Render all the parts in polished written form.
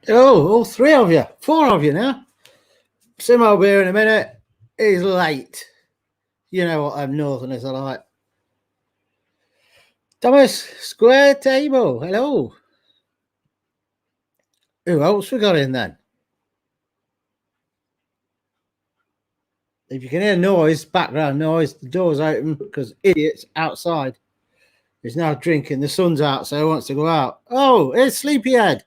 Oh, all three of you. Four of you now. Simmo will be here in a minute. He's late. You know what them northerners are like. Thomas, square table. Hello. Who else we got in then? If you can hear noise, background noise, the door's open because idiots outside. He's now drinking. The sun's out, so he wants to go out. Oh, it's Sleepyhead.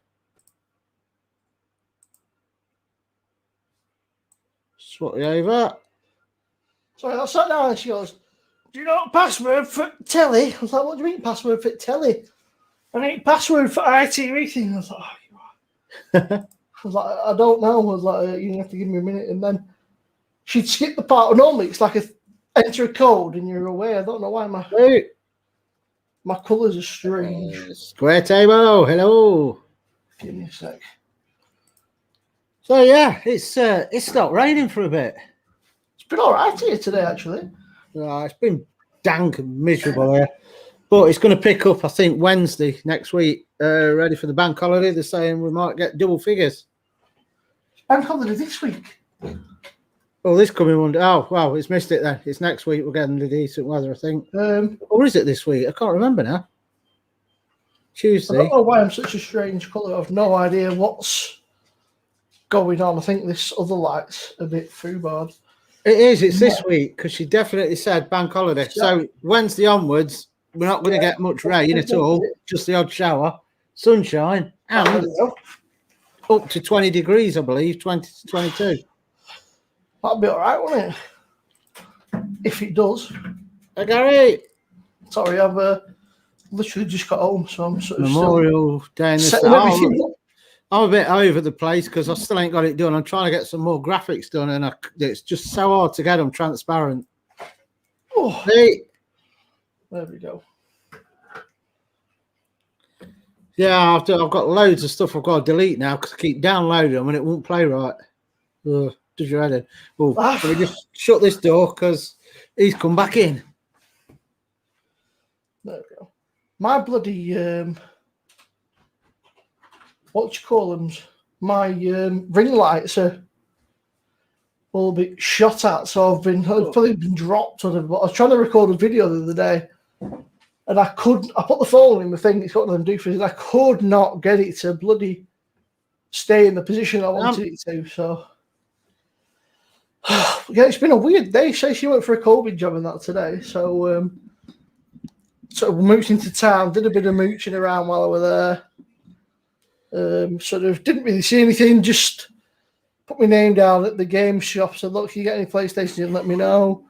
Swap you over. Sorry, I sat down and she goes, "Do you know what password for telly?" I was like, "What do you mean password for telly?" "I need password for ITV thing." I was like, "Oh, you are." I was like, "I don't know." I was like, "You have to give me a minute." And then she'd skip the part. Normally, it's like enter a code and you're away. I don't know why my colours are strange. Square table. Hello. Give me a sec. So yeah, it's stopped raining for a bit. It's been all right here today, actually. It's been dank and miserable here, but it's going to pick up. I think Wednesday next week. Ready for the bank holiday? They're saying we might get double figures. Bank holiday this week. Oh, this coming Monday. Oh, well, it's missed it then. It's next week. We're getting the decent weather, I think. Or is it this week? I can't remember now. Tuesday. I don't know why I'm such a strange colour. I've no idea what's going on. I think this other light's a bit foobarred. It is. It's this week because she definitely said bank holiday. So Wednesday onwards, we're not going to get much rain at all. Just the odd shower, sunshine, and up to 20 degrees, I believe, 20 to 22. That'll be all right, won't it? If it does. Hey, Gary. Sorry, I've literally just got home, so I'm sort of Memorial Day in the I'm a bit over the place because I still ain't got it done. I'm trying to get some more graphics done, and it's just so hard to get them transparent. Oh, hey. There we go. Yeah, I've got loads of stuff I've got to delete now because I keep downloading them and it won't play right. Does your head in? Oh, let me just shut this door because he's come back in. There we go. My bloody what you call them? My ring lights are all a bit shot at, so I've probably been dropped on them. But I was trying to record a video the other day, and I put the phone in the thing. It's got them do for it. I could not get it to bloody stay in the position I wanted it to. So yeah, it's been a weird day. She went for a COVID job and that today. So sort of mooching into town, did a bit of mooching around while I was there. Sort of didn't really see anything, just put my name down at the game shop. Said, "Look, you get any PlayStation and let me know."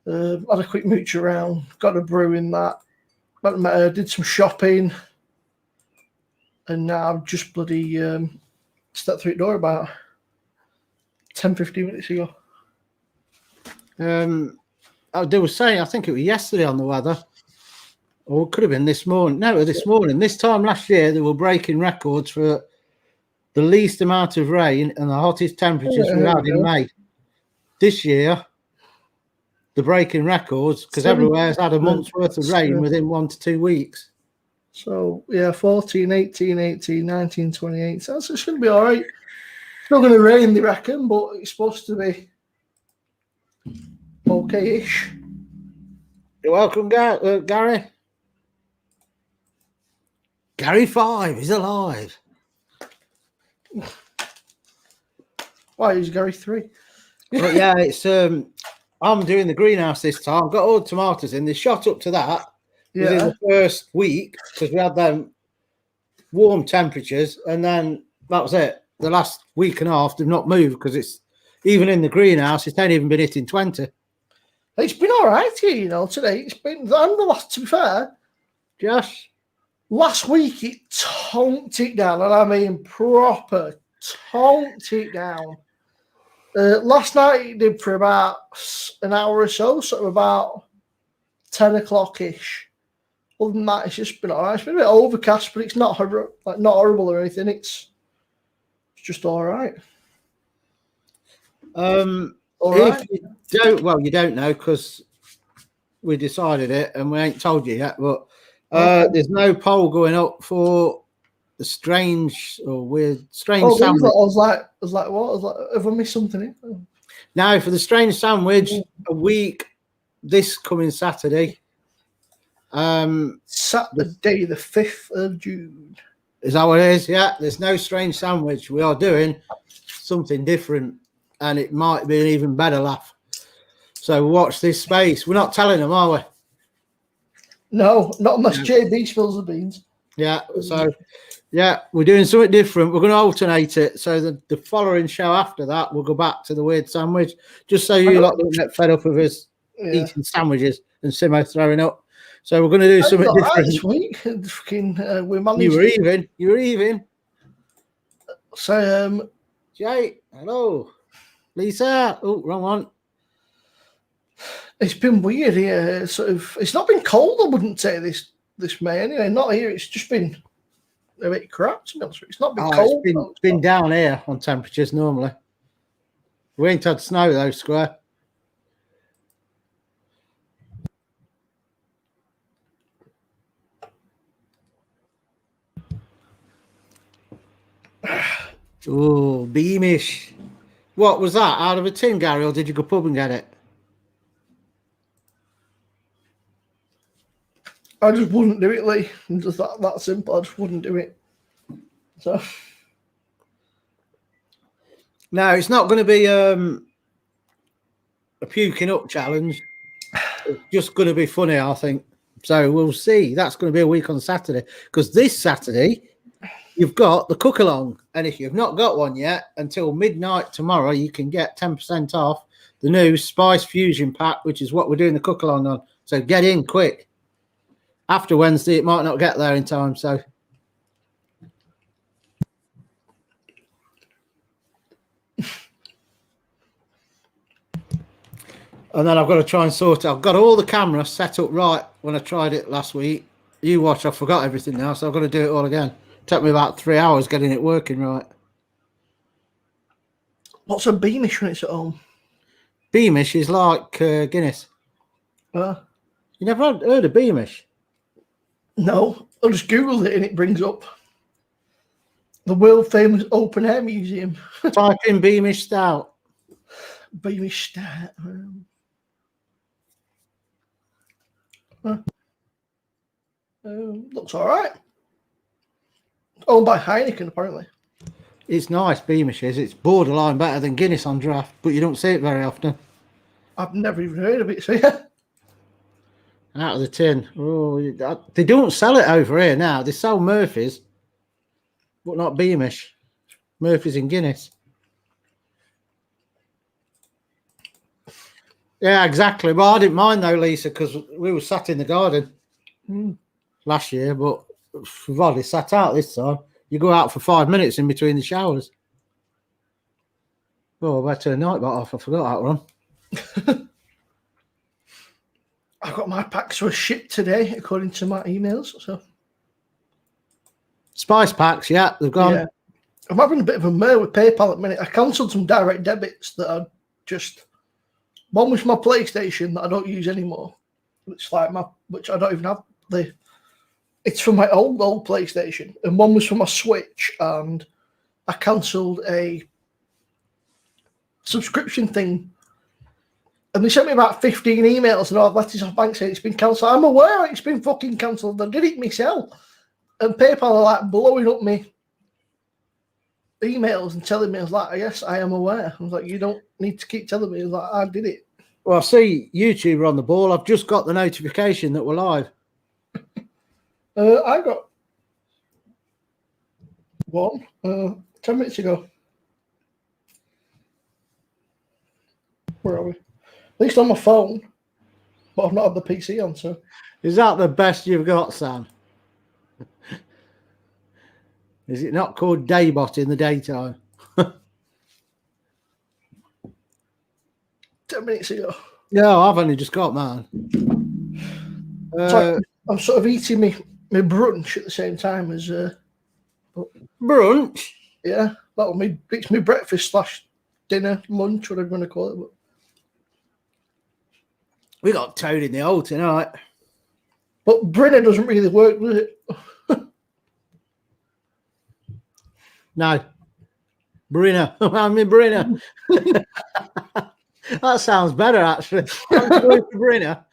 Had a quick mooch around, got a brew in that, did some shopping, and now I've just bloody stepped through the door about 10-15 minutes ago. They were saying, I think it was yesterday on the weather. Or it could have been this morning. No, this morning. This time last year, they were breaking records for the least amount of rain and the hottest temperatures we had in May. This year, they're breaking records because everywhere's had a month's worth of rain within 1 to 2 weeks. So, yeah, 14, 18, 18, 19, 28. So it's going to be all right. It's not going to rain, they reckon, but it's supposed to be okay-ish. You're welcome, Gary. Gary 5 is alive. Why is Gary 3? But yeah, it's I'm doing the greenhouse this time. I've got all the tomatoes in. They shot up to that within the first week because we had them warm temperatures, and then that was it. The last week and a half they've not moved because it's even in the greenhouse. It's not even been hitting 20. It's been all right here, today. It's been, to be fair, Josh. Last week it tonked it down, and I mean proper tonked it down. Last night it did for about an hour or so, sort of about 10 o'clock-ish. Other than that, it's just been all right. It's been a bit overcast, but it's not not horrible or anything. It's just all right. If you don't know because we decided it and we ain't told you yet, but there's no poll going up for the strange or weird strange Oh, sandwich. I was like, what? I was like, have I missed something here? Now for the strange sandwich, a week this coming Saturday. Saturday, the 5th of June. Is that what it is? Yeah, there's no strange sandwich. We are doing something different, and it might be an even better laugh. So watch this space. We're not telling them, are we? No, not unless JB spills the beans. Yeah, so yeah, we're doing something different. We're going to alternate it. So the following show after that, we'll go back to the weird sandwich, just so you lot don't get fed up of us eating sandwiches and Simmo throwing up. So we're going to do something different this week. We managed. You were even. So, Jay, hello, Lisa. Oh, wrong one. It's been weird here. Sort of, it's not been cold. I wouldn't say this May anyway. Not here. It's just been a bit crap. To be honest, it's not been cold. It's been down here on temperatures normally. We ain't had snow though, Square. Oh, Beamish. What was that? Out of a tin, Gary, or did you go pub and get it? I just wouldn't do it, Lee. Just that simple. I just wouldn't do it. So no, it's not going to be a puking up challenge. It's just going to be funny, I think. So we'll see. That's going to be a week on Saturday, because this Saturday you've got the cook along, and if you've not got one yet, until midnight tomorrow, you can get 10% off the new Spice Fusion pack, which is what we're doing the cook along on. So get in quick. After Wednesday, it might not get there in time. So and then I've got to try and sort it. I've got all the cameras set up right when I tried it last week. You watch, I forgot everything now, so I've got to do it all again. It took me about 3 hours getting it working right. What's a Beamish when it's at home? Beamish is like Guinness. You never heard of Beamish? No, I just Googled it and it brings up the world famous open air museum. Type in Beamish Stout. Beamish Stout. Looks all right. Owned by Heineken, apparently. It's nice, Beamish is. It's borderline better than Guinness on draft, but you don't see it very often. I've never even heard of it, so yeah. Out of the tin. Oh, they don't sell it over here now. They sell Murphy's, but not Beamish. Murphy's and Guinness. Yeah, exactly. Well, I didn't mind though, Lisa, because we were sat in the garden last year, but we've hardly sat out this time. You go out for 5 minutes in between the showers. Oh, I better turn the night light off. I forgot that one. I got my packs were shipped today, according to my emails. So Spice packs, yeah, they've gone. Yeah. I'm having a bit of a mare with PayPal at the minute. I cancelled some direct debits that I just. One was my PlayStation that I don't use anymore. It's like which I don't even have. It's from my old PlayStation, and one was for my Switch, and I cancelled a subscription thing. And they sent me about 15 emails and all letters off bank saying it's been cancelled. I'm aware it's been fucking cancelled. I did it myself. And PayPal are like blowing up me emails and telling me, I was like, yes, I am aware. I was like, you don't need to keep telling me. I was like, I did it. Well, I see YouTube are on the ball. I've just got the notification that we're live. I got one 10 minutes ago. Where are we? At least on my phone, but I've not had the PC on, so. Is that the best you've got, Sam? Is it not called Daybot in the daytime? 10 minutes ago. No, I've only just got mine. I'm sort of eating my brunch at the same time as... brunch? Yeah, it's my breakfast / dinner, lunch, whatever you want to call it. But. We got toad in the hole tonight. But Brenner doesn't really work, does it? No. Brinner. I'm in Brinner. That sounds better, actually. I'm going for Brinner.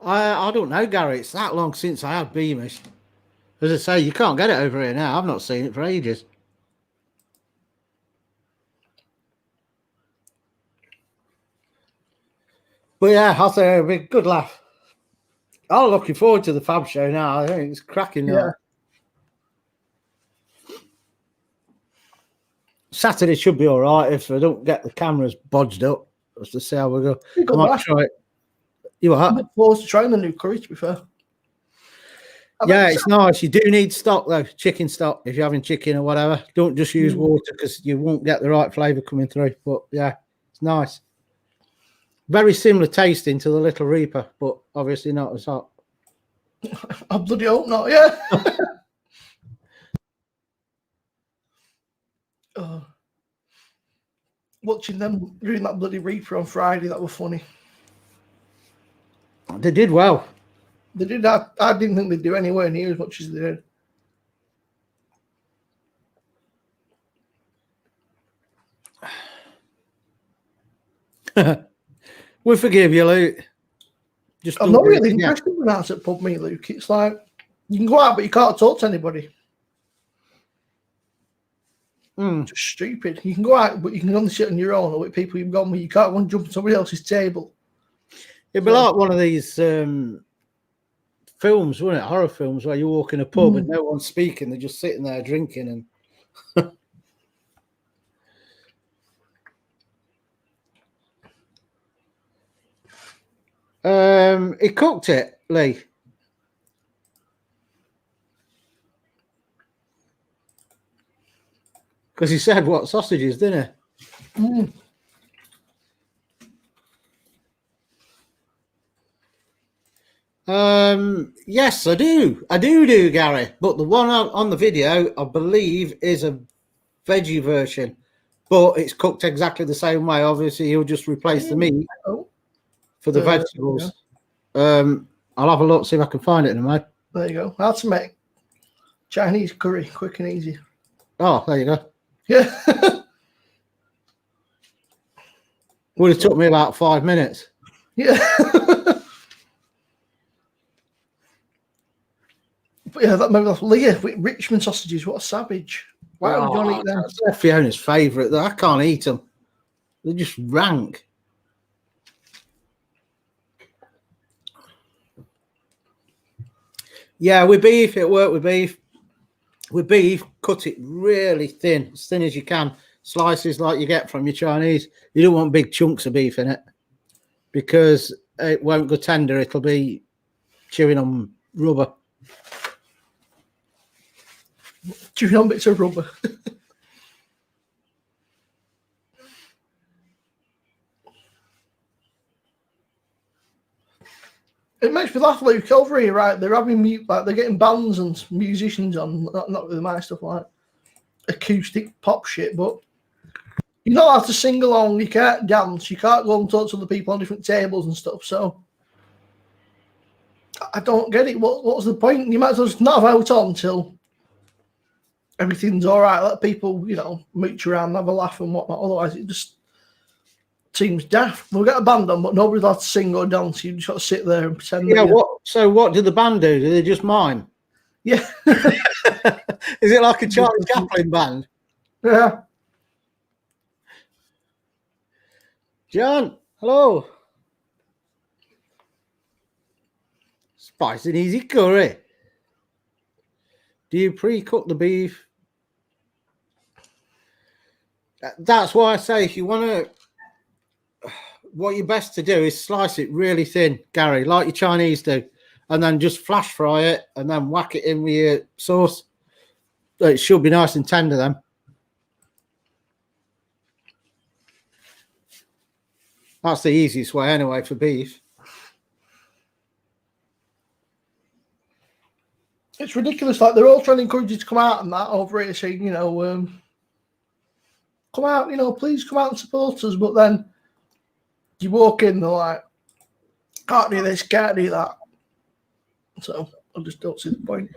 I don't know, Gary. It's that long since I had Beamish. As I say, you can't get it over here now. I've not seen it for ages. But yeah, I think it'll be a good laugh. I'm looking forward to the Fab Show now. I think it's cracking now. Yeah. Saturday should be all right if I don't get the cameras bodged up. Let's just see how we go. I might try it. You I'm what? looking forward to trying the new curry, to be fair. Yeah, it's nice. You do need stock, though. Chicken stock, if you're having chicken or whatever. Don't just use water because you won't get the right flavour coming through. But yeah, it's nice. Very similar tasting to the Little Reaper, but obviously not as hot. I bloody hope not, yeah. Watching them doing that bloody Reaper on Friday, that was funny. They did well. They did. I didn't think they'd do anywhere near as much as they did. We forgive you, Luke. I'm not really interested in that at pub, me, Luke. It's like you can go out, but you can't talk to anybody. Just stupid. You can go out, but you can only sit on your own or with people you've gone with. You can't go and jump on somebody else's table. It'd be like one of these films, wouldn't it? Horror films where you walk in a pub and no one's speaking. They're just sitting there drinking and he cooked it, Lee. Because he said what sausages, didn't he? Yes, I do. I do, Gary. But the one on the video, I believe, is a veggie version. But it's cooked exactly the same way. Obviously, he'll just replace the meat for the vegetables. Yeah. I'll have a look, see if I can find it in a minute. There you go. How to make Chinese curry quick and easy. Oh, there you go. Yeah. Would have took me about 5 minutes. Yeah. But yeah, that maybe that's Leah with Richmond sausages. What a savage! Why would you want to eat them? They're Fiona's favourite. I can't eat them. They're just rank. Yeah, with beef, it worked with beef. With beef, cut it really thin, as thin as you can. Slices like you get from your Chinese. You don't want big chunks of beef in it because it won't go tender. It'll be chewing on rubber. Chewing on bits of rubber. It makes me laugh, Luke, over here, right? They're having like they're getting bands and musicians on, not with my stuff like acoustic pop shit, but you're not allowed to sing along, you can't dance, you can't go and talk to other people on different tables and stuff. So I don't get it. What's the point? You might as well just not have out on until everything's all right. Let people, mooch around, have a laugh and whatnot. Otherwise, it just seems daft. We'll get a band on, but nobody's allowed to sing or dance. You just got to sit there and pretend. Yeah. What did the band do? Do they just mime? Yeah. Is it like a Charlie Chaplin band? Yeah. John, hello. Spice and easy curry. Do you pre-cook the beef? That's why I say if you want to, what you're best to do is slice it really thin, Gary, like your Chinese do, and then just flash fry it and then whack it in with your sauce. It should be nice and tender then. That's the easiest way anyway for beef. It's ridiculous. Like they're all trying to encourage you to come out and that over here saying, come out, please come out and support us. But then you walk in, they're like, Can't do this, can't do that. So I just don't see the point.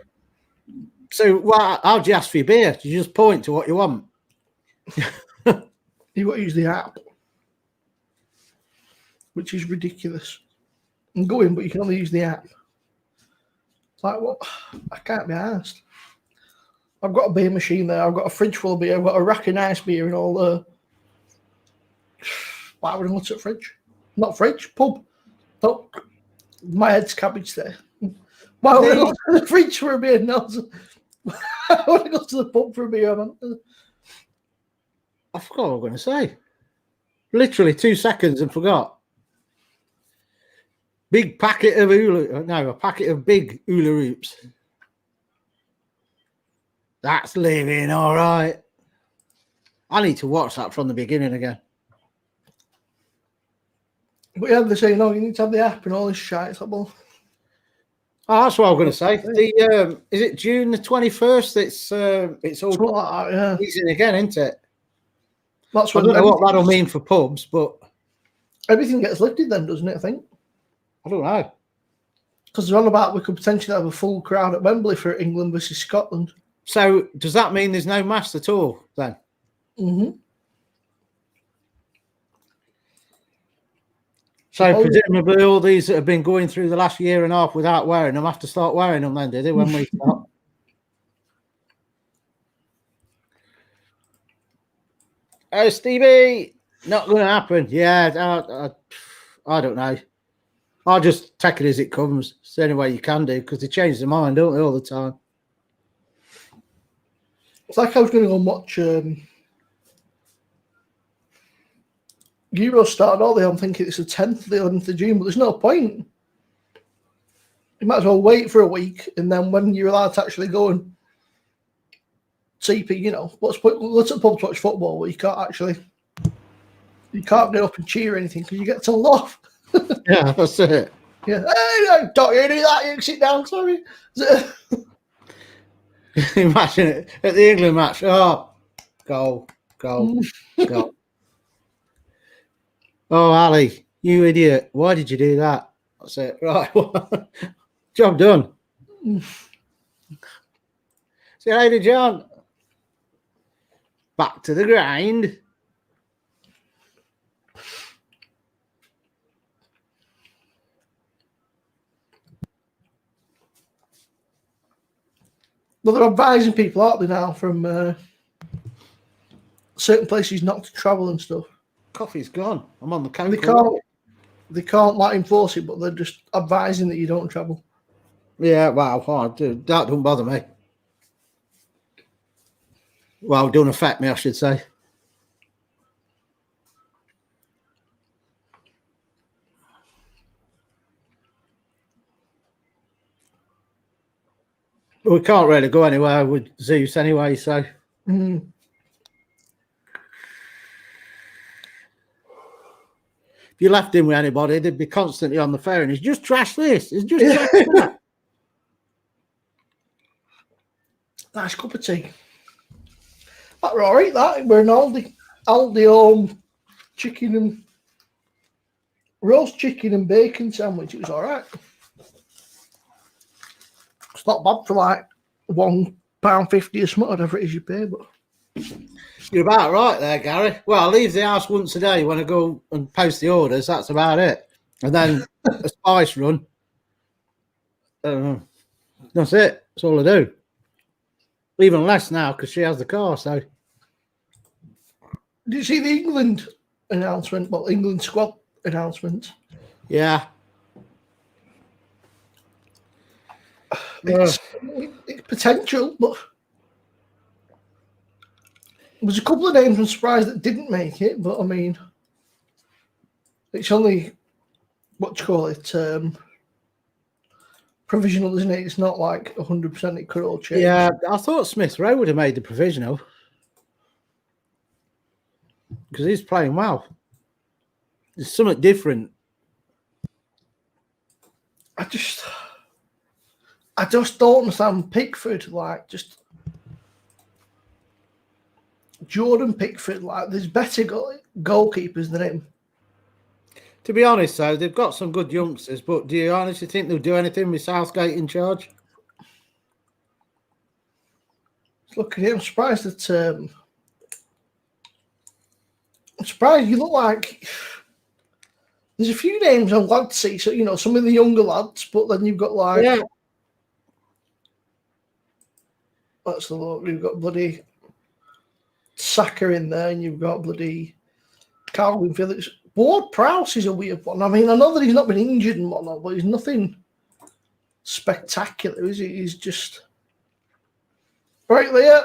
So, how do you ask for your beer? Do you just point to what you want? You've got to use the app, which is ridiculous. I'm going, but you can only use the app. It's like, what? I can't be asked. I've got a beer machine there. I've got a fridge full of beer. I've got a rack of nice beer and all there. Why would I go to the fridge? Not fridge, pub. Oh, my head's cabbage there. Why would I go to the fridge for a beer? No. Why would I go to the pub for a beer? I forgot what I was going to say. Literally 2 seconds and forgot. Big packet of a packet of big hula hoops. That's living all right. I need to watch that from the beginning again. But yeah, they're saying, no, you need to have the app and all this shit. It's like, well, oh, that's what I was going to say. The is it June the 21st? It's all like that, yeah. easing again, isn't it? That's I don't know what that'll mean for pubs, but everything gets lifted then, doesn't it? I think. I don't know. Because they're on about we could potentially have a full crowd at Wembley for England versus Scotland. So does that mean there's no masks at all then? Mm-hmm. So presumably all these that have been going through the last year and a half without wearing them have to start wearing them then, did they, when we start? Oh, Stevie, not going to happen. Yeah, I don't know. I'll just take it as it comes. It's the only way you can do, because they change their mind, don't they, all the time? It's like I was going to go and watch Euro started all day. I'm thinking it's the 10th, the 11th of June, but there's no point. You might as well wait for a week, and then when you're allowed to actually go and see, let's at the pub to watch football, where you can't get up and cheer or anything because you get told off. Yeah, that's it. Yeah, hey, don't you do that? You can sit down, sorry. Imagine it at the England match. Oh, goal. Oh, Ali, you idiot. Why did you do that? That's it. Right. Job done. See you later, John. Back to the grind. Well, they're advising people, aren't they, now, from certain places not to travel and stuff. Coffee's gone. I'm on the counter. They can't like enforce it, but they're just advising that you don't travel. Yeah, wow, that don't bother me. Well, it don't affect me, I should say. We can't really go anywhere with Zeus anyway, so. Mm. If you left him with anybody, they'd be constantly on the phone. He's just trashed this. He's just trashed that. Nice cup of tea. That were all right, that. We're an Aldi chicken and roast chicken and bacon sandwich. It was all right. It's not bad for like £1.50 or something, whatever it is you pay, but you're about right there, Gary. Well, I leave the house once a day when I go and post the orders. That's about it. And then a spice run. That's it. That's all I do. Even less now because she has the car. So, did you see the England announcement? Well, England squad announcement. Yeah. It's potential, but there's a couple of names I'm surprised that didn't make it. But I mean, it's only what you call it, provisional, isn't it? It's not like 100%. It could all change. Yeah, I thought Smith Rowe would have made the provisional because he's playing well. It's something different. I just don't understand Pickford. Like, just Jordan Pickford. Like, there's better goalkeepers than him. To be honest, though, they've got some good youngsters, but do you honestly think they'll do anything with Southgate in charge? Look at him. I'm surprised that. I'm surprised you look like. There's a few names on lads see, so you know some of the younger lads, but then you've got like. Yeah. Let's look. We've got bloody Saka in there, and you've got bloody Calvin Phillips. Ward Prowse is a weird one. I mean, I know that he's not been injured and whatnot, but he's nothing spectacular, is he? He's just right there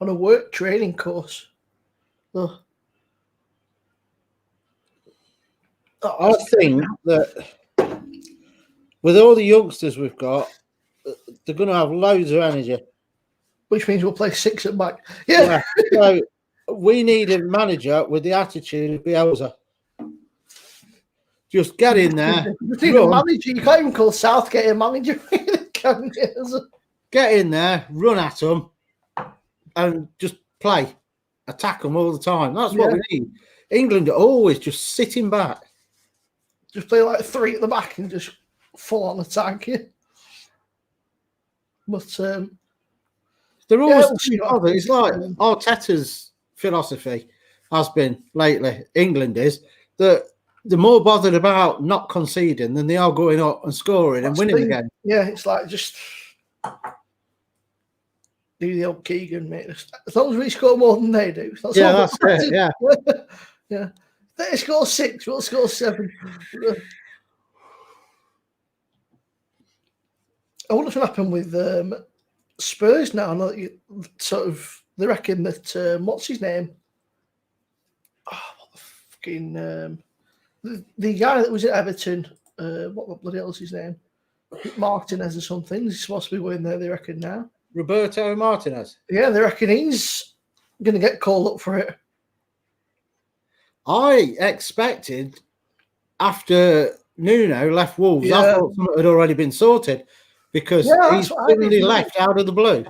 on a work training course. Oh. I think that with all the youngsters we've got, they're going to have loads of energy. Which means we'll play 6 at back. Yeah. So we need a manager with the attitude of Bielsa. Just get in there. You manager. You can't even call Southgate a manager. Can you? Get in there, run at them, and just play. Attack them all the time. That's what we need. England are always just sitting back. Just play like 3 at the back and just full on attack you. But they're always it's like Arteta's philosophy has been lately, England is, that they're more bothered about not conceding than they are going up and scoring and winning again. Yeah, it's like just do the old Keegan, mate. As long as we score more than they do. That's it, yeah. Yeah. They score 6, we'll score 7. I wonder what's going to happen with Spurs now. I know that they reckon that, what's his name? Oh, what the fucking, the guy that was at Everton, what the bloody hell is his name? Martinez or something. He's supposed to be going there, they reckon now. Roberto Martinez? Yeah, they reckon he's going to get called up for it. I expected after Nuno left Wolves, I thought something had already been sorted because he's suddenly left out of the blue.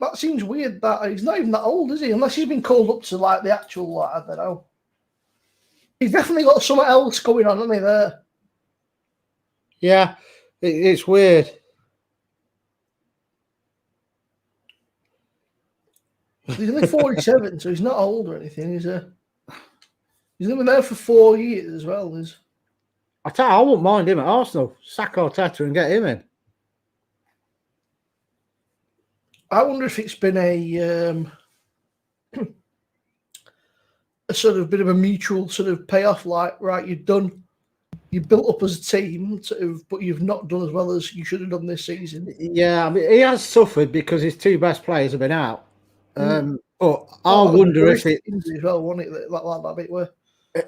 That seems weird. That he's not even that old, is he? Unless he's been called up to like the actual, I don't know. He's definitely got something else going on, hasn't he? There. Yeah, it's weird. He's only 47, so he's not old or anything. He's been there for 4 years as well. I tell you, I wouldn't mind him at Arsenal. Sack Arteta and get him in. I wonder if it's been a sort of bit of a mutual sort of payoff. Like, right, you built up as a team, but you've not done as well as you should have done this season. Yeah, I mean, he has suffered because his 2 best players have been out. But I wonder if it as well, wasn't it? That bit where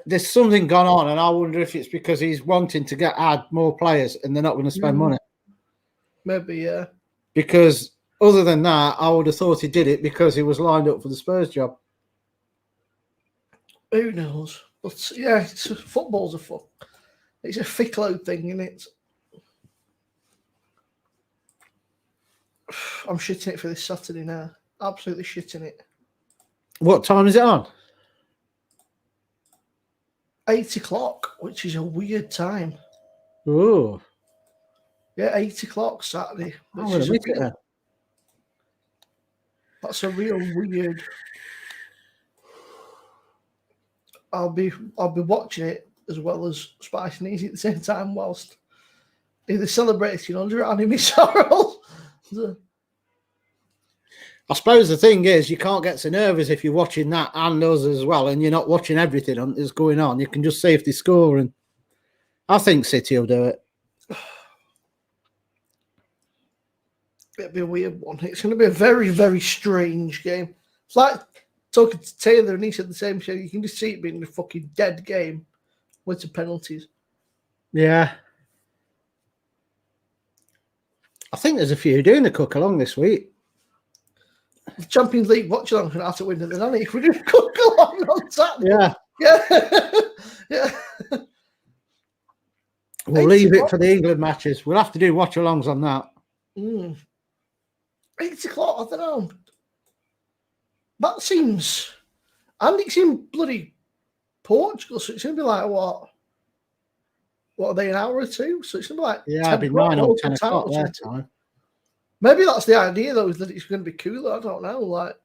there's something gone on, and I wonder if it's because he's wanting to add more players, and they're not going to spend money. Maybe, yeah. Because other than that, I would have thought he did it because he was lined up for the Spurs job. Who knows? But yeah, football's it's a fickle thing, isn't it? I'm shitting it for this Saturday now. Absolutely shitting it. What time is it on? 8 o'clock, which is a weird time. Oh. Yeah, 8 o'clock Saturday. That's a real weird. I'll be watching it as well as Spice and Eazy at the same time whilst either celebrating or drowning my sorrows. I suppose the thing is, you can't get so nervous if you're watching that and us as well, and you're not watching everything that's going on. You can just see if they score, and I think City will do it. It'll be a weird one. It's going to be a very, very strange game. It's like talking to Taylor, and he said the same thing. You can just see it being a fucking dead game with some penalties. Yeah. I think there's a few doing the cook along this week. The Champions League watch along can have to win it, then, if we do cook along on Saturday. Yeah. Yeah. Yeah. We'll leave it for the England matches. We'll have to do watch alongs on that. 8 o'clock, I don't know. That seems. And it's in bloody Portugal, so it's going to be like, what are they, an hour or two? So it's going to be like, yeah, it'd be 9 or 10 o'clock their time. Maybe that's the idea, though, is that it's going to be cooler. I don't know. Like,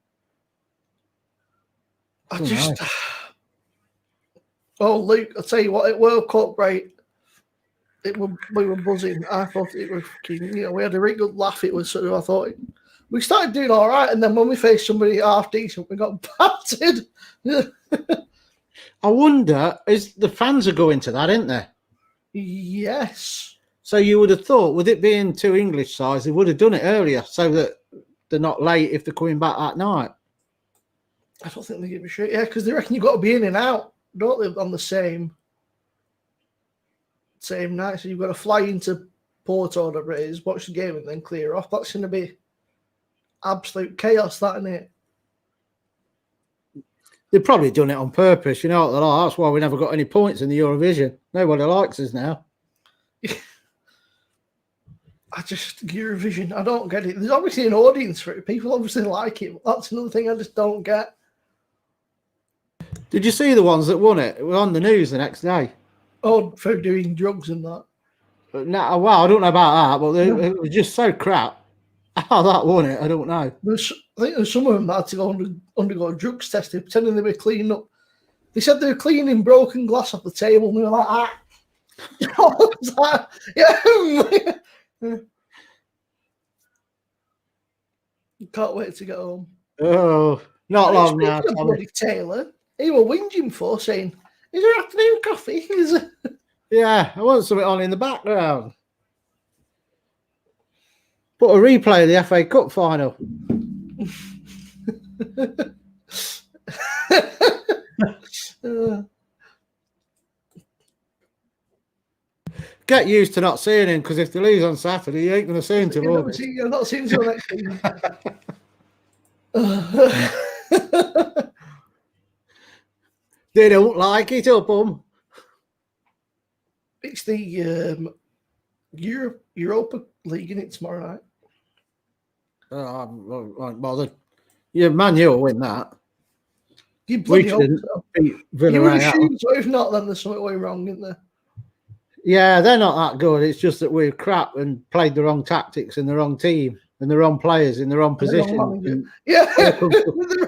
Oh, Luke, I'll tell you what, at World Cup, right? We were buzzing. I thought it was fucking, we had a really good laugh. It was sort of, I thought, we started doing all right, and then when we faced somebody half decent, we got battered. I wonder, is the fans are going to that, isn't they? Yes. So you would have thought, with it being 2 English sides, they would have done it earlier so that they're not late if they're coming back at night. I don't think they give a shit. Yeah, because they reckon you've got to be in and out, don't they, on the same night. So you've got to fly into Porto or whatever it is, watch the game, and then clear off. That's going to be absolute chaos, that, isn't it? They've probably done it on purpose. You know what they're like? That's why we never got any points in the Eurovision. Nobody likes us now. Eurovision, I don't get it. There's obviously an audience for it. People obviously like it. That's another thing I just don't get. Did you see the ones that won it? It was on the news the next day. Oh, for doing drugs and that. No, well, I don't know about that, but it was just so crap. How that won it, I don't know. I think there's some of them that had to go undergo drugs testing, pretending they were cleaning up. They said they were cleaning broken glass off the table, and they were like, yeah. Can't wait to get home. Oh, not long now. Bloody Taylor, he was whinging for saying, "Is there afternoon coffee?" Is it? Yeah, I want something on in the background. Put a replay of the FA Cup final. Get used to not seeing him, because if they lose on Saturday, you ain't going to see him till August. You're not seeing him till next season. They don't like it up them. It's the Europa League, isn't it, tomorrow night? Oh, I won't bother. Yeah, Man U will win that. You bloody hope so. Beat You would Villarreal. assume so. If not, then there's something way wrong, isn't there? Yeah, they're not that good. It's just that we're crap and played the wrong tactics in the wrong team and the wrong players in the wrong position. Yeah.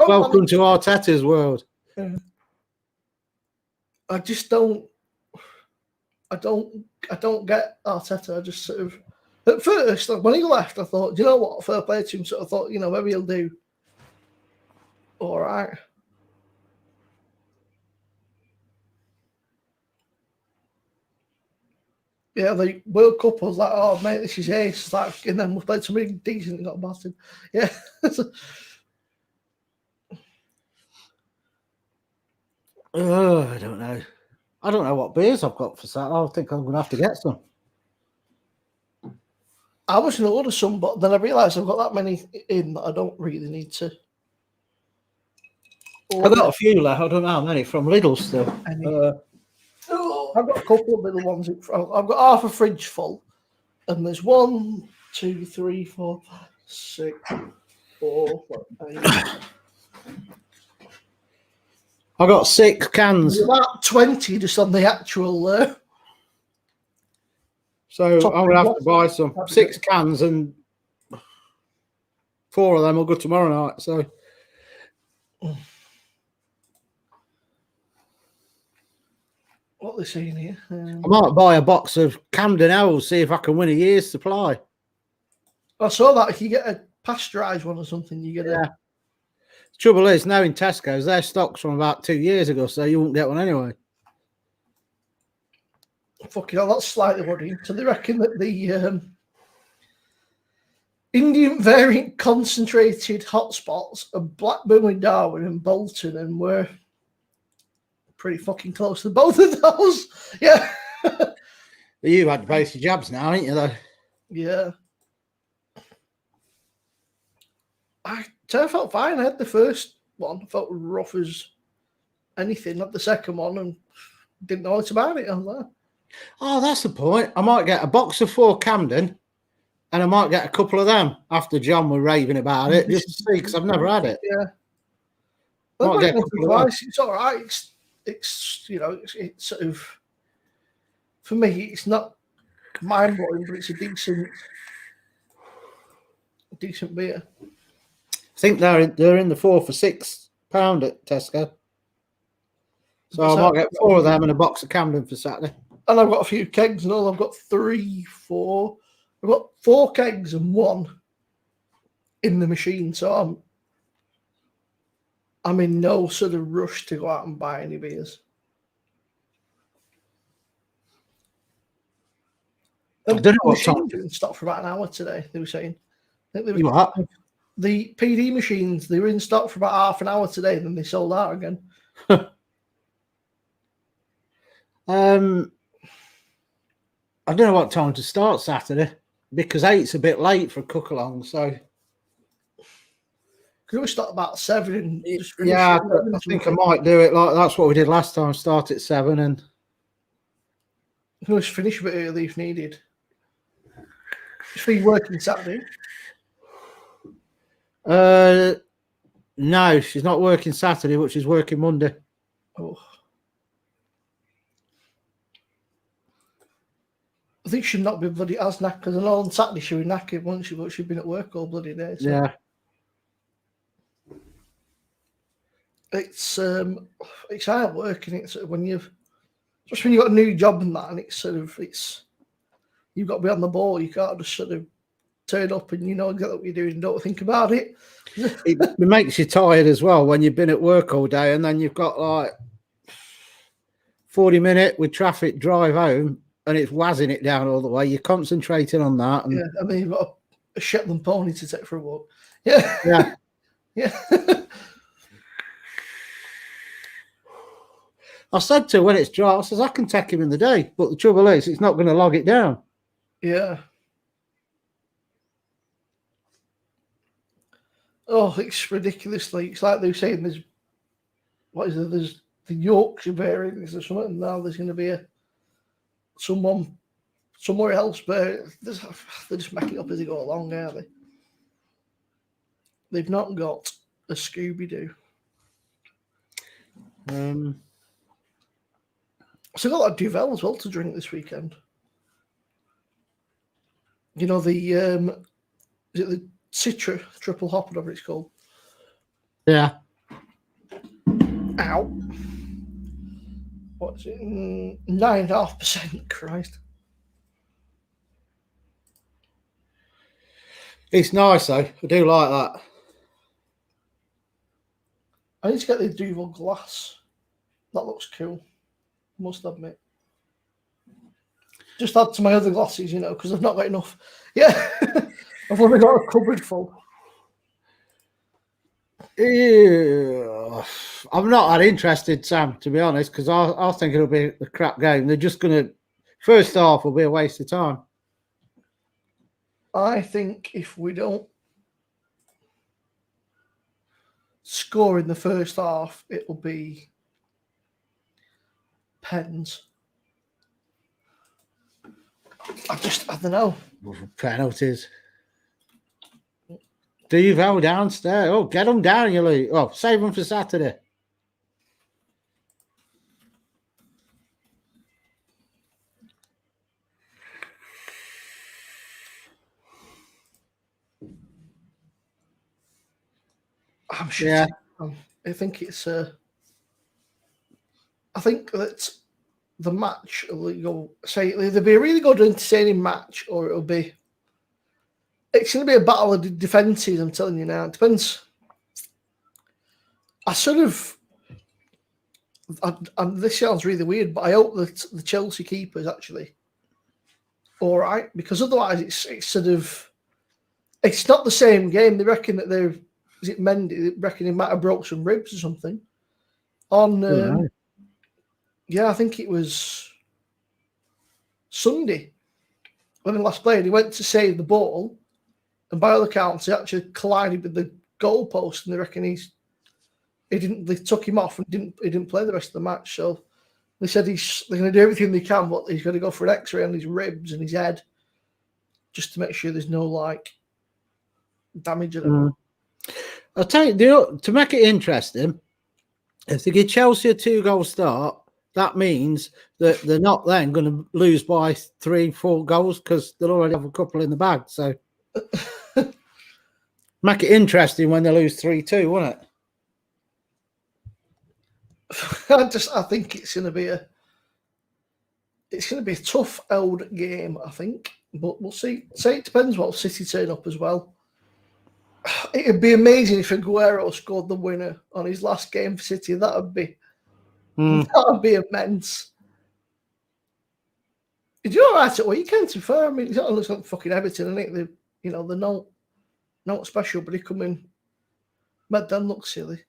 Welcome to Arteta's world. Yeah. I just don't. I don't get Arteta. I just sort of, at first, like when he left, I thought, you know what, fair play to him. Sort of thought, maybe he'll do all right. Yeah, the World Cup was like, oh mate, this is ace. Like, and then we played something decent and got battered. Yeah. I don't know. I don't know what beers I've got for Saturday. I think I'm going to have to get some. I was going to order some, but then I realised I've got that many in that I don't really need to. I've got a few left. I don't know how many from Lidl still. I've got a couple of little ones. I've got half a fridge full, and there's 1, 2, 3, 4, 5, 6, 4, 8. I got 6 cans. There's about 20 just on the actual. So I'm going to have to buy some 6 cans, and 4 of them will go tomorrow night. So. What are they saying here? I might buy a box of Camden Ales, see if I can win a year's supply. I saw that. If you get a pasteurised one or something, you get a. Trouble is, now in Tesco's, their stock's from about 2 years ago, so you won't get one anyway. Fucking hell, that's slightly worrying. So they reckon that the Indian variant concentrated hotspots are Blackburn, Darwin, and Bolton, and we're pretty fucking close to both of those. Yeah. You had basic jabs now, ain't you, though? Yeah. I felt fine. I had the first one. I felt rough as anything. Not the second one, and didn't know much about it. I was like, oh, that's the point. I might get a box of 4 Camden, and I might get a couple of them after John were raving about it, just to see, because I've never had it. Yeah. I Might went get a once or couple of twice. It's all right. It's you know, it's sort of, for me, it's not mind blowing, but it's a decent beer. I think they're in the £4 for £6 at Tesco. So I might get 4 of them and a box of Camden for Saturday. And I've got a few kegs and all. I've got 3, 4. I've got 4 kegs and 1 in the machine. So I'm in no sort of rush to go out and buy any beers. I don't know what machines time. were in stock for about an hour today, they were saying. I think they were, You what? the PD machines, they were in stock for about half an hour today, and then they sold out again. I don't know what time to start Saturday because 8's a bit late for a cook along. So Could we start about 7 and just finish? Yeah, I think I might do it like that's what we did last time. Start at 7 and we can just finish a bit early if needed. Is Fee working Saturday? no, she's not working Saturday, but she's working Monday. Oh. I think she'd not be bloody as knackered, because I know on Saturday she was knackered, wasn't she? But she'd been at work all bloody day. So. Yeah. It's hard work, and it's when you've got a new job and that, and it's you've got to be on the ball. You can't just sort of turn up and get what you're doing and don't think about it. It makes you tired as well when you've been at work all day and then you've got like 40-minute with traffic drive home and it's wazzing it down all the way. You're concentrating on that. And, yeah, I mean, you've got a Shetland pony to take for a walk. Yeah. Yeah. Yeah. I said to her when it's dry, I says, I can take him in the day. But the trouble is, it's not going to log it down. Yeah. Oh, it's ridiculously. It's like they were saying there's the Yorkshire variants or something, and now there's going to be someone somewhere else, but they're just making it up as they go along, aren't they? They've not got a Scooby-Doo. So I got a Duvel as well to drink this weekend. You know, the is it the Citra triple hop, whatever it's called? Yeah. Ow. What's it? 9.5%. Christ. It's nice though. I do like that. I need to get the Duvel glass. That looks cool. Must admit. Just add to my other glasses, because I've not got enough. Yeah. I've only got a cupboard full. Yeah. I'm not that interested, Sam, to be honest, because I think it'll be a crap game. They're just going to, first half will be a waste of time. I think if we don't score in the first half, it'll be pens. I don't know. Penalties. Duval downstairs. Oh, get them down, you Lee. Oh, save them for Saturday. I'm sure. Yeah. I think it's. I think that the match will say it'll be a really good, entertaining match, or it'll be. It's going to be a battle of the defences. I'm telling you now. It depends. And this sounds really weird, but I hope that the Chelsea keeper is actually all right, because otherwise it's sort of. It's not the same game. They reckon that they're. Is it Mendy? They reckon he might have broke some ribs or something. Yeah, I think it was Sunday when he last played. He went to save the ball, and by all accounts, he actually collided with the goalpost, and they reckon they took him off and he didn't play the rest of the match. So they said they're going to do everything they can, but he's going to go for an X-ray on his ribs and his head, just to make sure there's no damage in it. I'll tell you, to make it interesting, if they give Chelsea a 2-goal start, that means that they're not then going to lose by 3-4 goals because they'll already have a couple in the bag. So make it interesting when they lose 3-2, won't it? I think it's going to be a tough old game, I think, but we'll see. Say it depends what City turn up as well. It'd be amazing if Aguero scored the winner on his last game for City. That'd be immense. Did you all right at weekend? To be fair, I mean, it looks like fucking Everton, isn't it? They're not special, but he come in, made them look silly.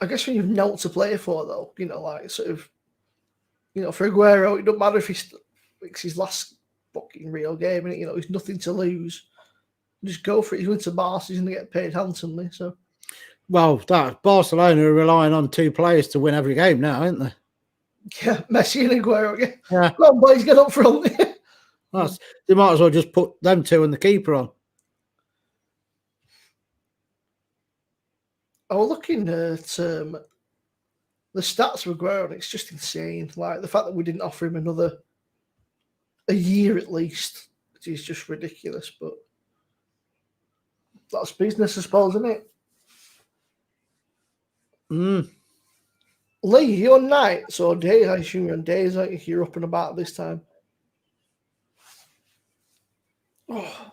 I guess when you've not to play for, though, like sort of, for Aguero, it doesn't matter if it's his last fucking real game, and he's nothing to lose. Just go for it. He's going to Barca, he's going to get paid handsomely. So, well, that Barcelona are relying on 2 players to win every game now, aren't they? Yeah, Messi and Aguero. Yeah. Come on, boys, get up front. They might as well just put them 2 and the keeper on. I was looking at the stats of Aguero, and it's just insane. Like the fact that we didn't offer him a year at least, which is just ridiculous. But that's business, I suppose, isn't it? Lee, you're on nights or days? I assume you're on days, aren't you? You're up and about this time. Oh.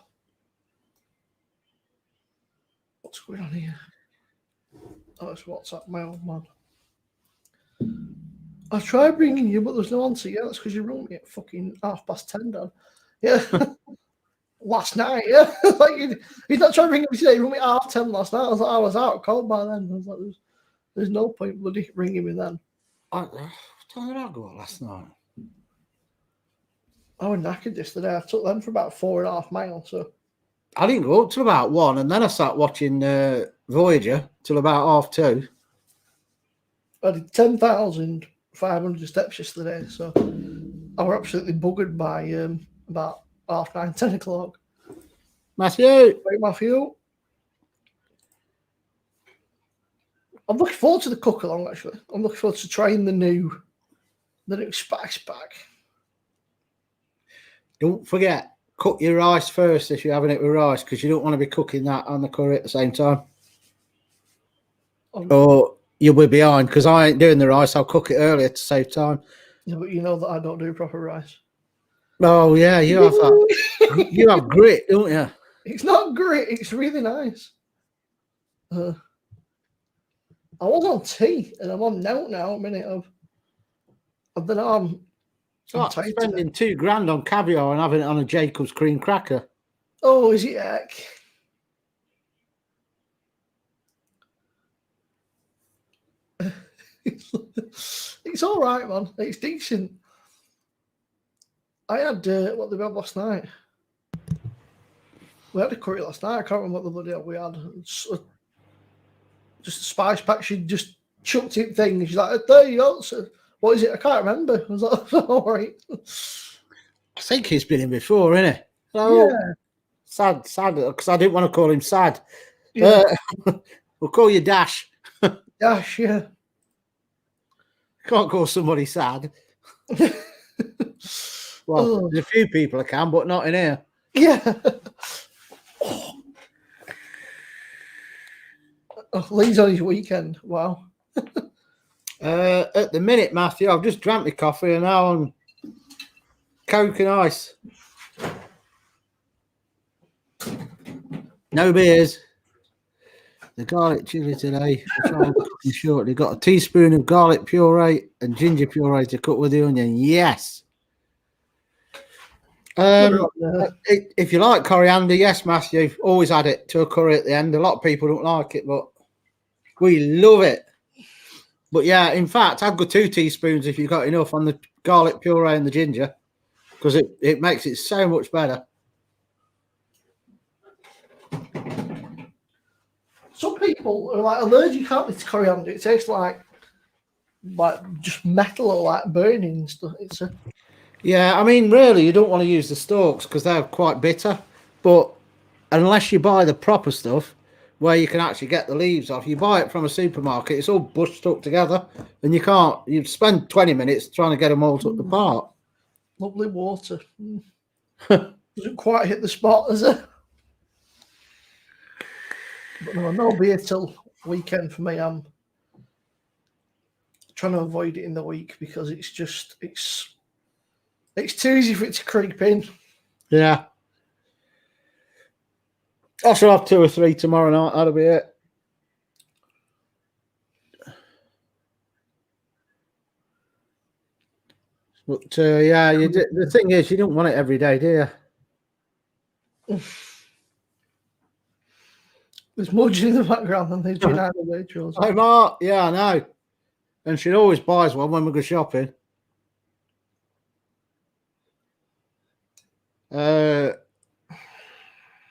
What's going on here? Oh, it's WhatsApp, my old man. I tried bringing you, but there's no answer yet. That's because you rung me at fucking 10:30, Dan. Yeah. Last night, yeah. Like he's not trying to ring me today. He rung me at 10:30 last night. I was out cold by then. I was like, there's no point bloody ringing me then. What time did I go last night? I was knackered yesterday. I took them for about 4.5 miles. So I didn't go up till about 1, and then I sat watching Voyager till about 2:30. I did 10,500 steps yesterday, so I were absolutely buggered by about 9:30, 10 o'clock. Matthew! Right, Matthew. I'm looking forward to the cook along, actually. I'm looking forward to trying the new spice pack. Don't forget, cook your rice first if you're having it with rice, because you don't want to be cooking that and the curry at the same time. Or you'll be behind, because I ain't doing the rice. I'll cook it earlier to save time. Yeah, but you know that I don't do proper rice. Oh, yeah, you have that. You have grit, don't you? It's not grit. It's really nice. I was on tea, and I'm on now. A minute of. I don't know. I'm spending $2,000 on caviar and having it on a Jacob's cream cracker. Oh, is it heck? It's all right, man. It's decent. I had what did we have last night? We had a curry last night. I can't remember what the bloody hell we had. Just a spice pack. She just chucked it thing. She's like, there you go. So, what is it? I can't remember. I was like, all right. I think he's been in before, isn't he? So, yeah. Sad, because I didn't want to call him Sad. Yeah. We'll call you Dash. Dash, yeah. Can't call somebody Sad. Well, there's a few people I can, but not in here. Yeah. Lee's on his weekend. Wow. At the minute, Matthew, I've just drank my coffee and now I'm Coke and ice. No beers. The garlic chili today, which I'm cooking shortly. Got a teaspoon of garlic puree and ginger puree to cook with the onion. Yes. If you like coriander, yes, Matthew. Always add it to a curry at the end. A lot of people don't like it, but we love it. But yeah, in fact, I'd go 2 teaspoons if you've got enough on the garlic puree and the ginger, because it makes it so much better. Some people are like allergic to coriander. It tastes like just metal or like burning and stuff. Yeah, I mean, really, you don't want to use the stalks because they're quite bitter. But unless you buy the proper stuff, where you can actually get the leaves off. You buy it from a supermarket, it's all bush stuck together, and you spend 20 minutes trying to get them all took apart. Lovely water. Doesn't quite hit the spot, does it? But no beer till weekend for me. I'm trying to avoid it in the week because it's too easy for it to creep in. Yeah. I shall have 2 or 3 tomorrow night. That'll be it. But yeah, the thing is, you don't want it every day, do you? There's more gin in the background than there's gin out of the way, Charles. Hey, Mark. Yeah, I know. And she always buys one when we go shopping.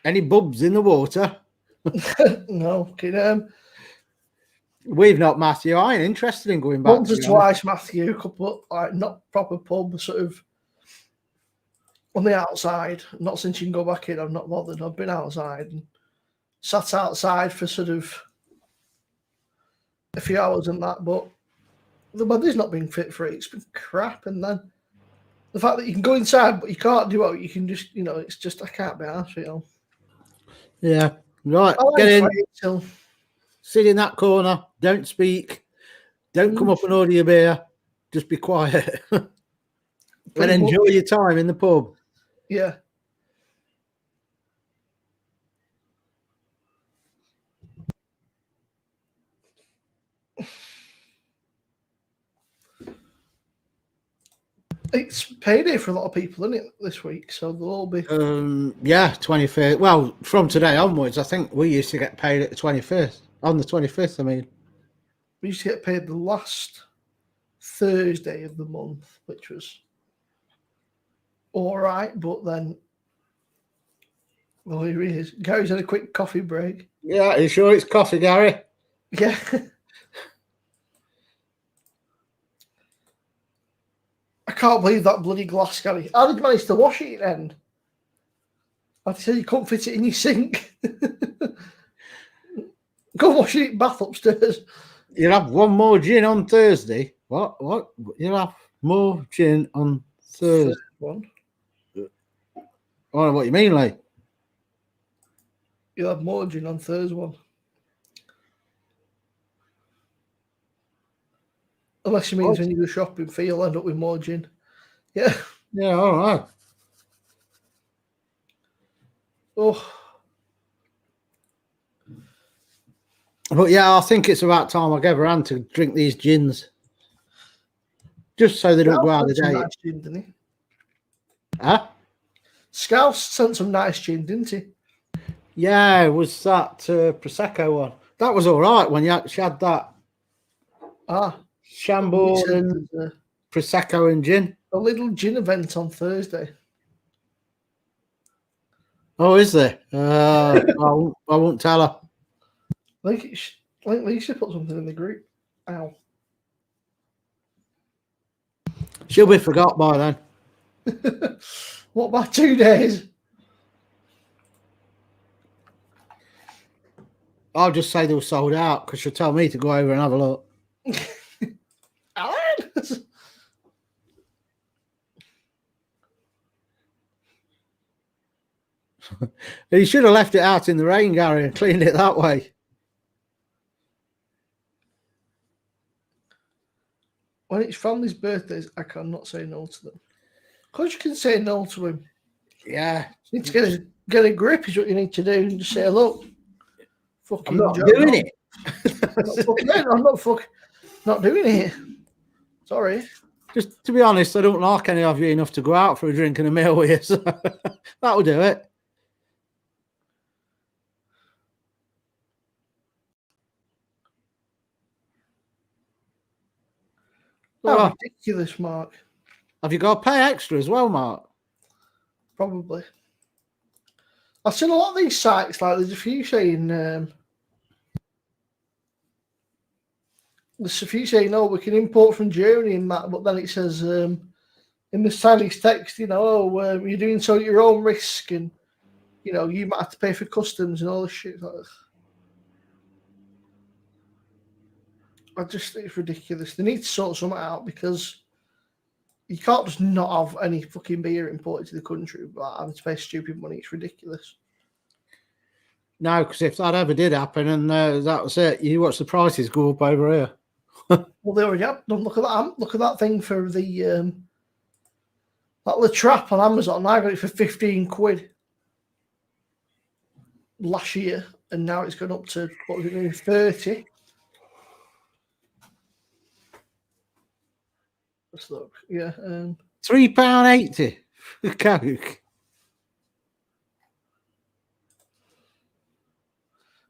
Any bubs in the water? No. We've not, Matthew. I ain't interested in going back. Once or twice, Matthew. A couple, not proper pub, sort of on the outside. Not since you can go back in. I've not bothered. I've been outside and sat outside for sort of a few hours and that, but the weather's not been fit for it. It's been crap, and then the fact that you can go inside but you can't do it, you can just, it's just I can't be arsed, Yeah, right. Get in. Sit in that corner. Don't speak. Don't come up and order your beer. Just be quiet and enjoy your time in the pub. Yeah. It's payday for a lot of people, isn't it, this week? So they'll all be. Yeah, 25th. Well, from today onwards, I think we used to get paid at the 25th. On the 25th, I mean. We used to get paid the last Thursday of the month, which was all right, but then. Well, here he is. Gary's had a quick coffee break. Yeah, are you sure it's coffee, Gary? Yeah. I can't believe that bloody glass, Gary. How did you manage to wash it then? Like I said, you couldn't fit it in your sink. Go wash it in bath upstairs. You'll have one more gin on Thursday. What? You'll have more gin on Thursday. One. I don't know what you mean, like. You'll have more gin on Thursday one. Unless you means when you go shopping for you'll end up with more gin. Yeah. Yeah, all right. Oh. But yeah, I think it's about time I gave her hand to drink these gins. Just so they don't go out of the day. Nice gin, didn't he? Huh? Scouse sent some nice gin, didn't he? Yeah, it was that Prosecco one. That was all right when she had that. Chambord and Prosecco and gin. A little gin event on Thursday. Oh, is there? I won't tell her. I think Lisa put something in the group. Ow. She'll be forgot by then. What, about 2 days? I'll just say they were sold out because she'll tell me to go over and have a look. Alan! You should have left it out in the rain, Gary, and cleaned it that way. When it's family's birthdays, I cannot say no to them. Because you can say no to him. Yeah. You need to get a grip is what you need to do and just say, look, I'm not doing it. I'm not doing it. Sorry. Just to be honest, I don't like any of you enough to go out for a drink and a meal with you. So that'll do it. Oh, ridiculous, Mark. Have you got to pay extra as well, Mark? Probably. I've seen a lot of these sites, like there's a few saying, oh, we can import from Germany and that, but then it says in the Chinese text, you're doing so at your own risk and, you might have to pay for customs and all this shit. I just think it's ridiculous. They need to sort something out because you can't just not have any fucking beer imported to the country without having to pay stupid money. It's ridiculous. No, because if that ever did happen and that was it, you watch the prices go up over here. Well, they already have. Look at that. Look at that thing for the that La Trappe on Amazon. I got it for 15 quid last year, and now it's gone up to what was it doing, 30. Let's look. Yeah, £3.80 for Coke.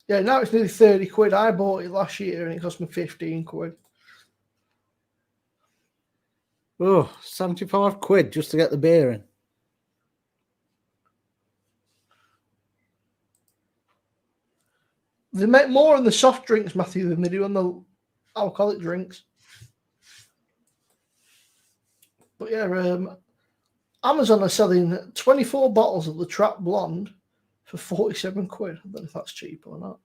Yeah, now it's nearly 30 quid. I bought it last year and it cost me 15 quid. Oh, 75 quid just to get the beer in. They make more on the soft drinks, Matthew, than they do on the alcoholic drinks. But yeah, Amazon are selling 24 bottles of La Trappe Blonde for 47 quid. I don't know if that's cheap or not.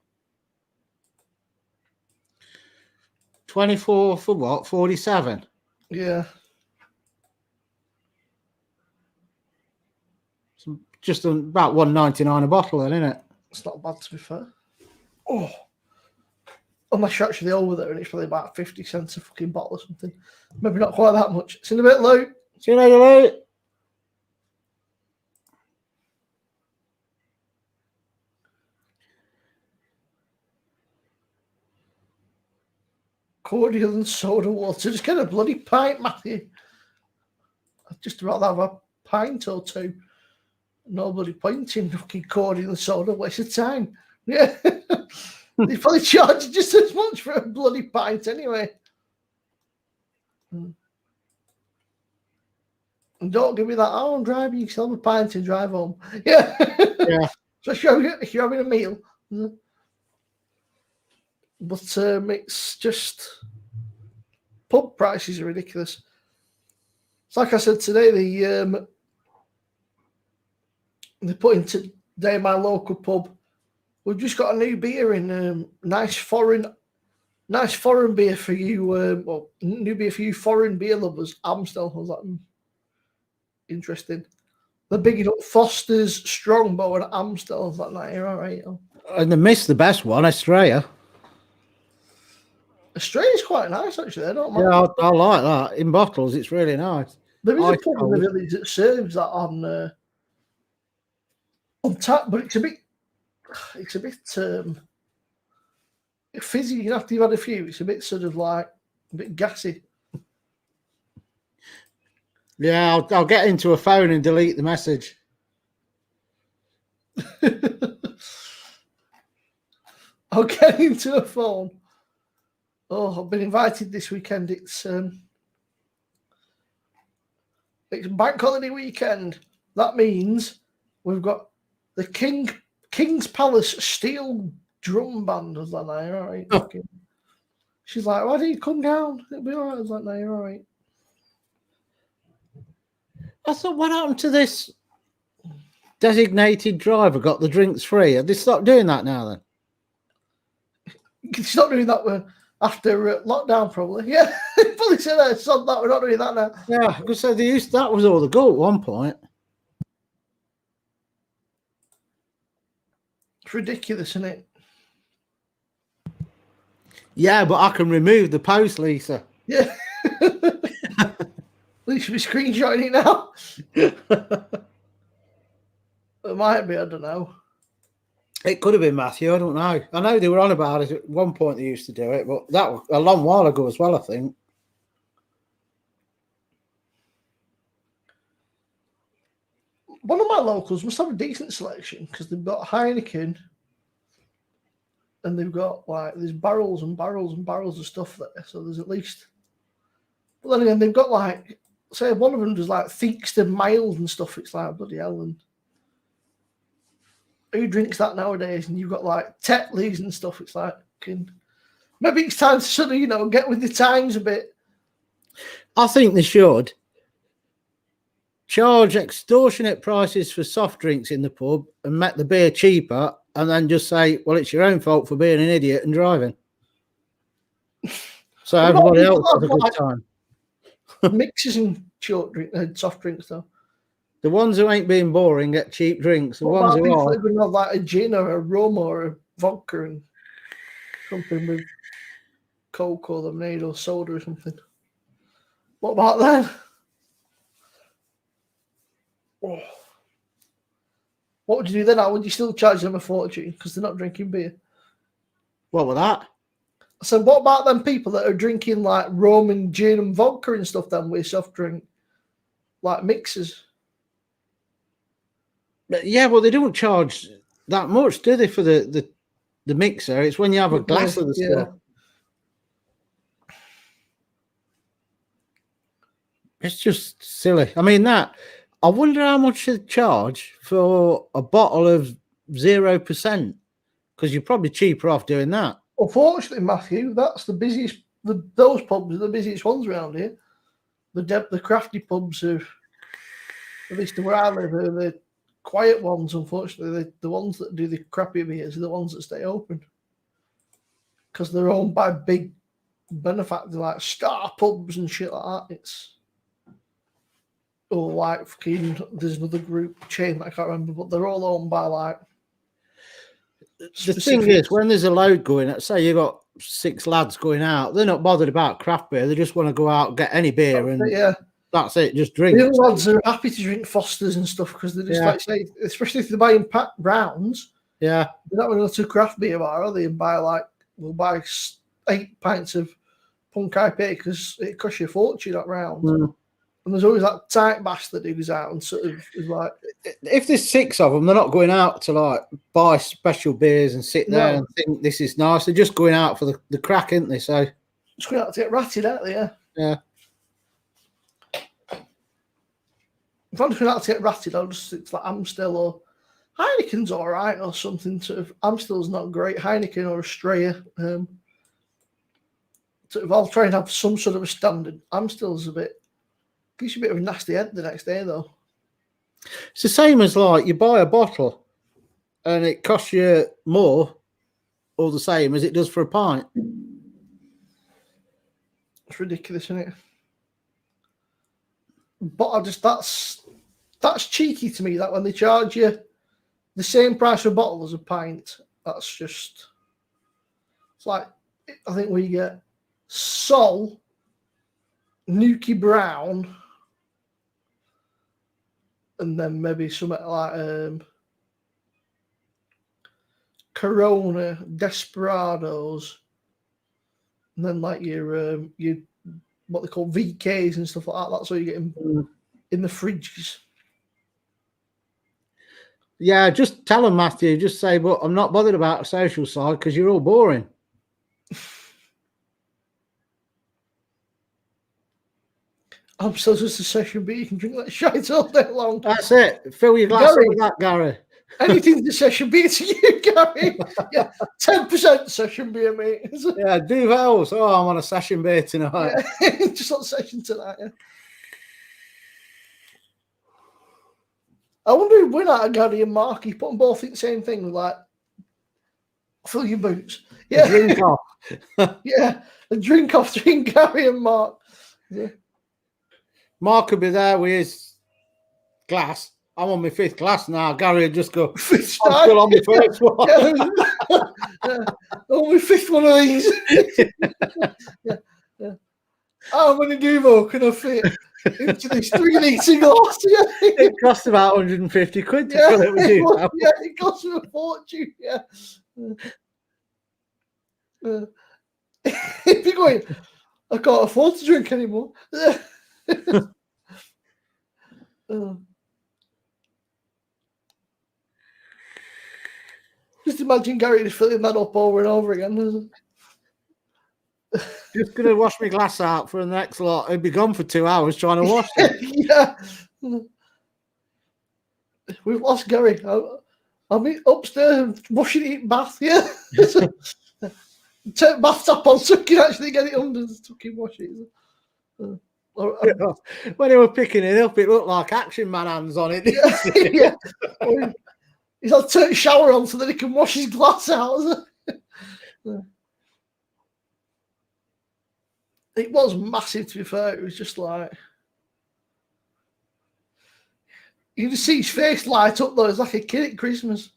24 for what? 47? Yeah. So just about $1.99 a bottle then, isn't it? It's not bad, to be fair. Oh. Unless you're actually over there and it's probably about 50 cents a fucking bottle or something. Maybe not quite that much. It's in a bit low. See you later, Lou. Cordial and soda water. Just get a bloody pint, Matthew. I'd just about have a pint or two. Nobody pointing fucking cordial and soda. Waste of time. Yeah. They probably charge you just as much for a bloody pint anyway. And don't give me that, oh, I'm driving, you can sell me a pint and drive home. Yeah. Yeah. So if you're having a meal. But it's just pub prices are ridiculous. It's like I said today, they put into today my local pub. We've just got a new beer in, nice foreign beer for you. New beer for you foreign beer lovers. Amstel. I was like, interesting. They're bigging up Foster's, Strongbow, and Amstel. I was like, nah, you're all right. And they missed the best one, Australia. Australia's quite nice, actually. I don't mind. Yeah, I like that. In bottles, it's really nice. There is a pub in the village that serves that on tap, but it's a bit fizzy. After you've had a few, it's a bit sort of like a bit gassy. Yeah, I'll get into a phone and delete the message. I'll get into a phone. Oh, I've been invited this weekend. It's bank holiday weekend. That means we've got the King's Palace Steel Drum Band. I was like, no, you're all right. Oh. She's like, why don't you come down? It'll be all right. I was like, no, you're all right. I thought, what happened to this designated driver got the drinks free? Have they stopped doing that now then? You can stop doing that after lockdown, probably. Yeah, probably said that. We're not doing that now. Yeah, because so that was all the go at one point. It's ridiculous, isn't it? Yeah, but I can remove the post, Lisa. Yeah. At least we screenshotting it now. It might be, I don't know. It could have been Matthew, I don't know. I know they were on about it at one point, they used to do it, but that was a long while ago as well, I think. One of my locals must have a decent selection because they've got Heineken and they've got there's barrels and barrels and barrels of stuff there. So there's at least, but then again, they've got say one of them does Theakston mild and stuff. It's like bloody hell. And who drinks that nowadays? And you've got Tetleys and stuff. It's like, maybe it's time to sort of, get with the times a bit. I think they should charge extortionate prices for soft drinks in the pub and make the beer cheaper, and then just say, well, it's your own fault for being an idiot and driving. So But everybody not else has a people good like time. mixes and short drink, soft drinks though. The ones who ain't being boring get cheap drinks. The What ones about who people that are. are going to have like a gin or a rum or a vodka and something with Coke or lemonade or soda or something? What about them? Oh. What would you do then? How would you still charge them a fortune because they're not drinking beer? What was that? So what about them people that are drinking like rum and gin and vodka and stuff then with soft drink, like mixers? Yeah, well, they don't charge that much, do they, for the mixer? It's when you have a glass of the Yeah. stuff. It's just silly. I mean, I wonder how much they charge for a bottle of 0%, because you're probably cheaper off doing that. Unfortunately, Matthew, that's the busiest. Those pubs are the busiest ones around here. The crafty pubs are, at least where I live, are the quiet ones. Unfortunately, the ones that do the crappy beers are the ones that stay open because they're owned by big benefactors like Star Pubs and shit like that. It's like fucking. There's another group chain that I can't remember, but they're all owned by like. The thing is, when there's a load going, say you got 6 lads going out, they're not bothered about craft beer. They just want to go out, get any beer, and that's it. Just drink. The other lads are happy to drink Fosters and stuff because they just like say, especially if they're buying packed rounds. Yeah, they're not going to go to a craft beer bar, are they? And we'll buy 8 pints of Punk IPA because it costs you a fortune at round. And there's always that tight bastard who goes out and sort of is like, if there's 6 of them, they're not going out to like buy special beers and sit there and think this is nice. They're just going out for the crack, aren't they? So just going out to get ratted, aren't they? Yeah. If I'm just going out to get ratted, it's like Amstel or Heineken's all right or something. Sort of Amstel's not great. Heineken or Australia. Sort of I'll try and have some sort of a standard. Amstel's gives you a bit of a nasty head the next day though. It's the same as like you buy a bottle and it costs you more or the same as it does for a pint. It's ridiculous, isn't it? But that's cheeky to me, that when they charge you the same price for a bottle as a pint, that's just, it's like, I think we get Sol, Nuki Brown, and then maybe something like Corona, Desperados, and then like your what they call VKs and stuff like that. That's what you get in the fridges. Yeah, just tell them, Matthew. Just say, but I'm not bothered about a social side because you're all boring. I'm still just a session beer. You can drink that shite all day long. That's it. Fill your glass up with that, Gary. Anything's a session beer to you, Gary. Yeah, 10% session beer, mate. Yeah, Duvel's. Oh, I'm on a session beer tonight. Yeah, just on session tonight, yeah. I wonder if we're not Gary and Mark. You put them both in the same thing, like fill your boots. Yeah. Drink off. Yeah, a drink off between Gary and Mark. Yeah. Mark could be there with his glass. I'm on my 5th glass now. Gary would just go, I'm still on my 1st one. On my 5th one of these. Yeah. How many Duvo can I fit into this 3-litre glass? Yeah. It costs about 150 quid to fill it with Duvo. Yeah, it costs me a fortune. Yeah. If you're going, I can't afford to drink anymore. Just imagine Gary just filling that up over and over again. Just going to wash my glass out for the next lot. He'd be gone for 2 hours trying to wash it. Yeah. We've lost Gary. I'm upstairs washing it in bath, yeah. Take bath top on so you can actually get it under the fucking wash it. When they were picking it up, it looked like Action Man hands on it. Yeah. He's had to turn the shower on so that he can wash his glass out. It was massive, to be fair. It was just like you just see his face light up though. It's like a kid at Christmas.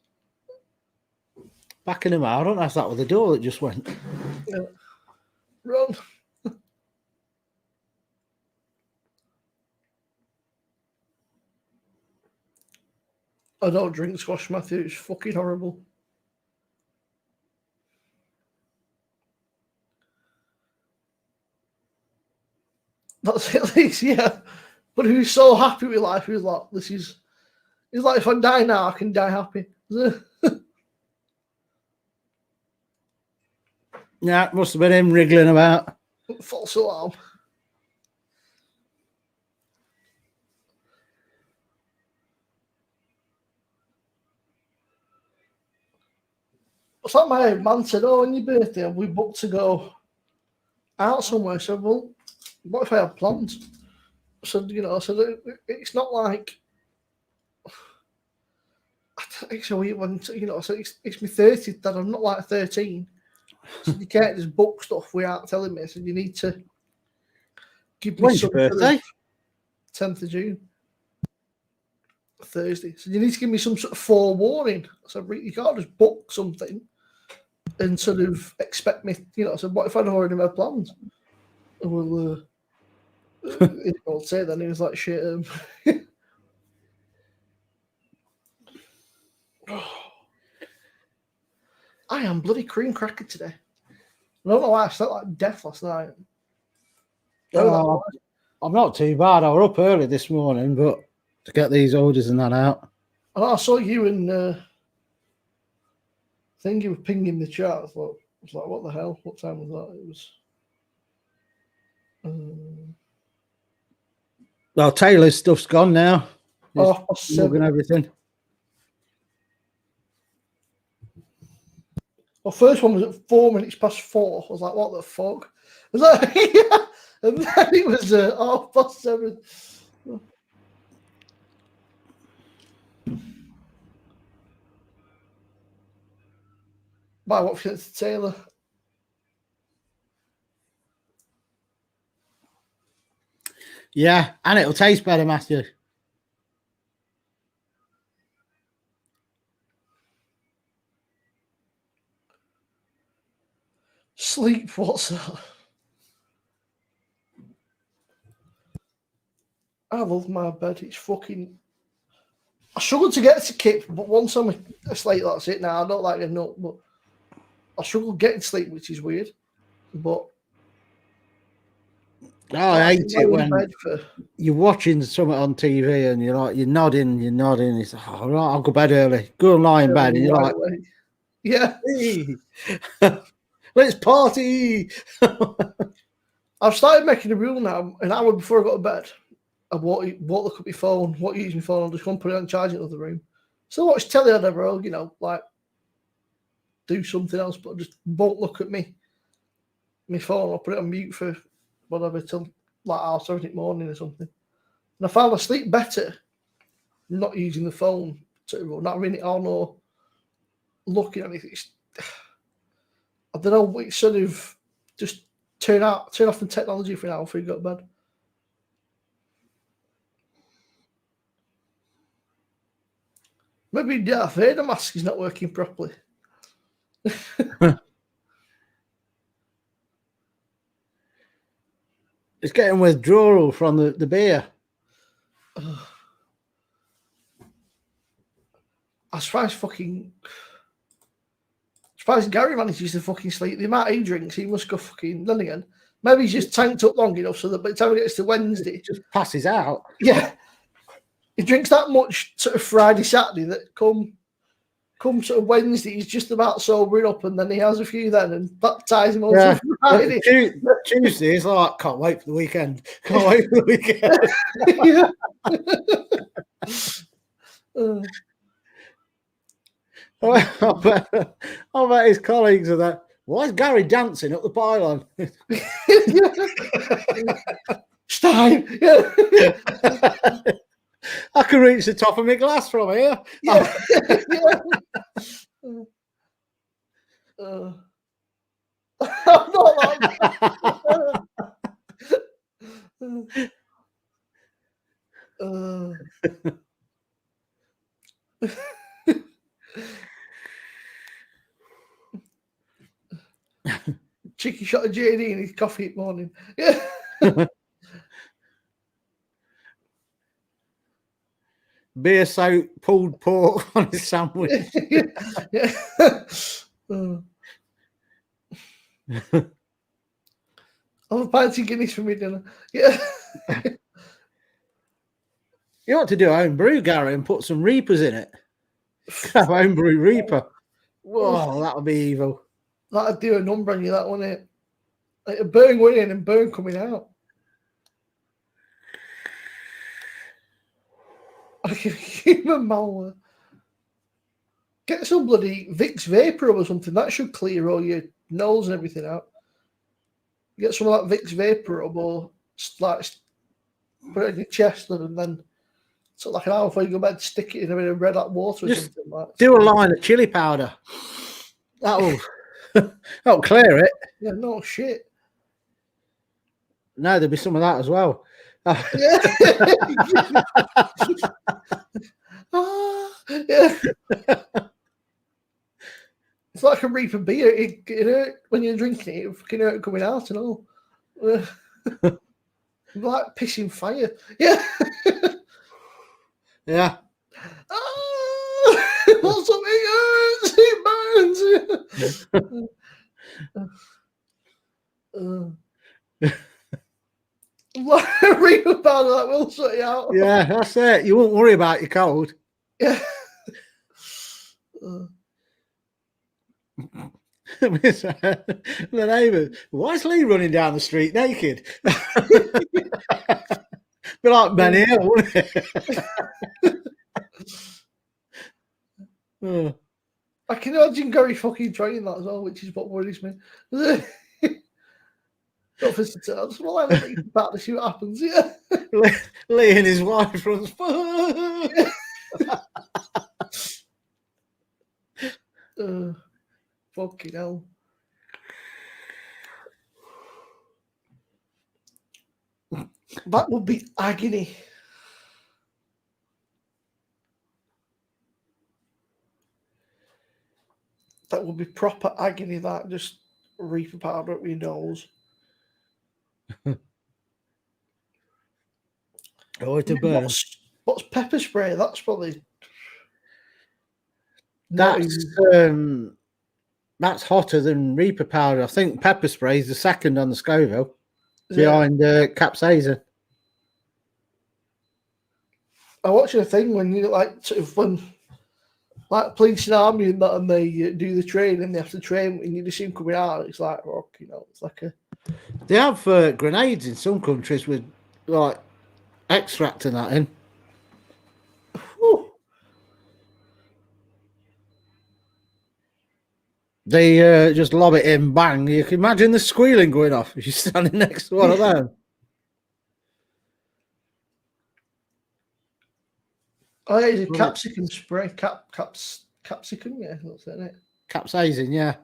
Backing him out. I don't know if that was the door that just went. Yeah. Run. I don't drink squash, Matthew. It's fucking horrible. That's it, at least, yeah. But he was so happy with life. He was like, "This is." He's like, "If I die now, I can die happy." Yeah, it must have been him wriggling about. False alarm. It's like my man said, "Oh, on your birthday, we booked to go out somewhere." I said, "Well, what if I have plans?" I said, I said, "It's not like." So when I said it's my 30th, Dad. I'm not like 13. So you can't just book stuff without telling me. I said you need to give me When's your birthday? 10th of June, Thursday. So you need to give me some sort of forewarning. I said you can't just book something and sort of expect me. I said, what if I'd already made plans? Well, he won't say then. He was like, shit. I am bloody cream cracker today. I don't know why I slept like death last night. I'm not too bad. I was up early this morning, but to get these orders and that out. I saw you and I think you were pinging the chat. I was like, what the hell? What time was that? It was. Well, Taylor's stuff's gone now. And everything. Well, first one was at 4 minutes past 4. I was like, what the fuck? I was like, yeah. And then it was 7:30. By what fits to Taylor? Yeah, and it'll taste better, Matthew. Sleep, what's that? I love my bed. It's fucking. I struggle to get to Kip, but once I'm asleep, that's it now. I don't like getting up, but I struggle getting sleep, which is weird. But I hate it when you're watching something on TV and you're nodding. It's like, all right, I'll go to bed early. Go and lie in bed, and you're like, yeah, hey, let's party. I've started making a rule now. An hour before I go to bed, I won't look at my phone. Won't use my phone. I'll just go and put it on charge in the other room. So watch telly or whatever, like do something else, but just won't look at my phone. I'll put it on mute for whatever till like 7 morning or something. And I found I sleep better not using the phone, not having it on or looking at anything. I don't know. It's sort of just turn off the technology for an hour before you go to bed. Maybe Darth Vader mask is not working properly. It's getting withdrawal from the beer. I surprised Gary manages to fucking sleep. The amount he drinks, he must go fucking. Then again, maybe he's just tanked up long enough so that by the time he gets to Wednesday, it just passes out. Yeah, he drinks that much sort of Friday, Saturday that come sort of Wednesday, he's just about sobering up, and then he has a few then, and that ties him on to Friday. Tuesday is like, can't wait for the weekend. Can't wait for the weekend. I bet his colleagues are that. Why is Gary dancing up the pylon? Stein. I can reach the top of my glass from here. Yeah. I'm not like Cheeky shot of JD in his coffee at morning. Yeah. Beer soap, pulled pork on his sandwich. Yeah. I'm a fancy Guinness for me dinner. Yeah. You ought to do home brew, Gary, and put some Reapers in it. Have home brew Reaper. Whoa, that would be evil. That'd do a number on you, that wouldn't it? Like a burn going in and burn coming out. Human malware. Get some bloody Vicks Vapor or something. That should clear all your nose and everything out. Get some of that Vicks Vapor or like put it in your chest and then so like an hour before you go to bed, stick it in a bit of red hot water or something like that. Do a line of chili powder. That'll clear it. Yeah, no shit. No, there'll be some of that as well. Yeah. Yeah. It's like a Reaper beer. It hurt when you're drinking it. It fucking hurt coming out and all. Like pissing fire. Yeah. Yeah. Well, something hurts. It burns. Like a Reaper powder that will sort you out. Yeah, that's it. You won't worry about your cold. Yeah. The neighbour, why is Lee running down the street naked? Be like Benny Hill, wouldn't it? Oh. I can imagine Gary fucking trying that as well, which is what worries me. Not for to I just want to have a back to see what happens. Yeah. Lee and his wife runs. Fucking hell. That would be agony. That would be proper agony, that just Reaper powder up your nose. Oh, it's a burn. What's pepper spray? That's probably that's hotter than Reaper powder. I think pepper spray is the second on the Scoville behind capsaicin. I watched a thing when you like sort of when like police and army and that, and they do the training, they have to train, and you just see them coming out. It's like rock, you know. It's like a. They have grenades in some countries with like extract and that in. Whew. They just lob it in, bang. You can imagine the squealing going off if you're standing next to one of them. Oh, yeah, it's a capsicum spray. Capsicum, yeah, that's it. Capsaicin, yeah.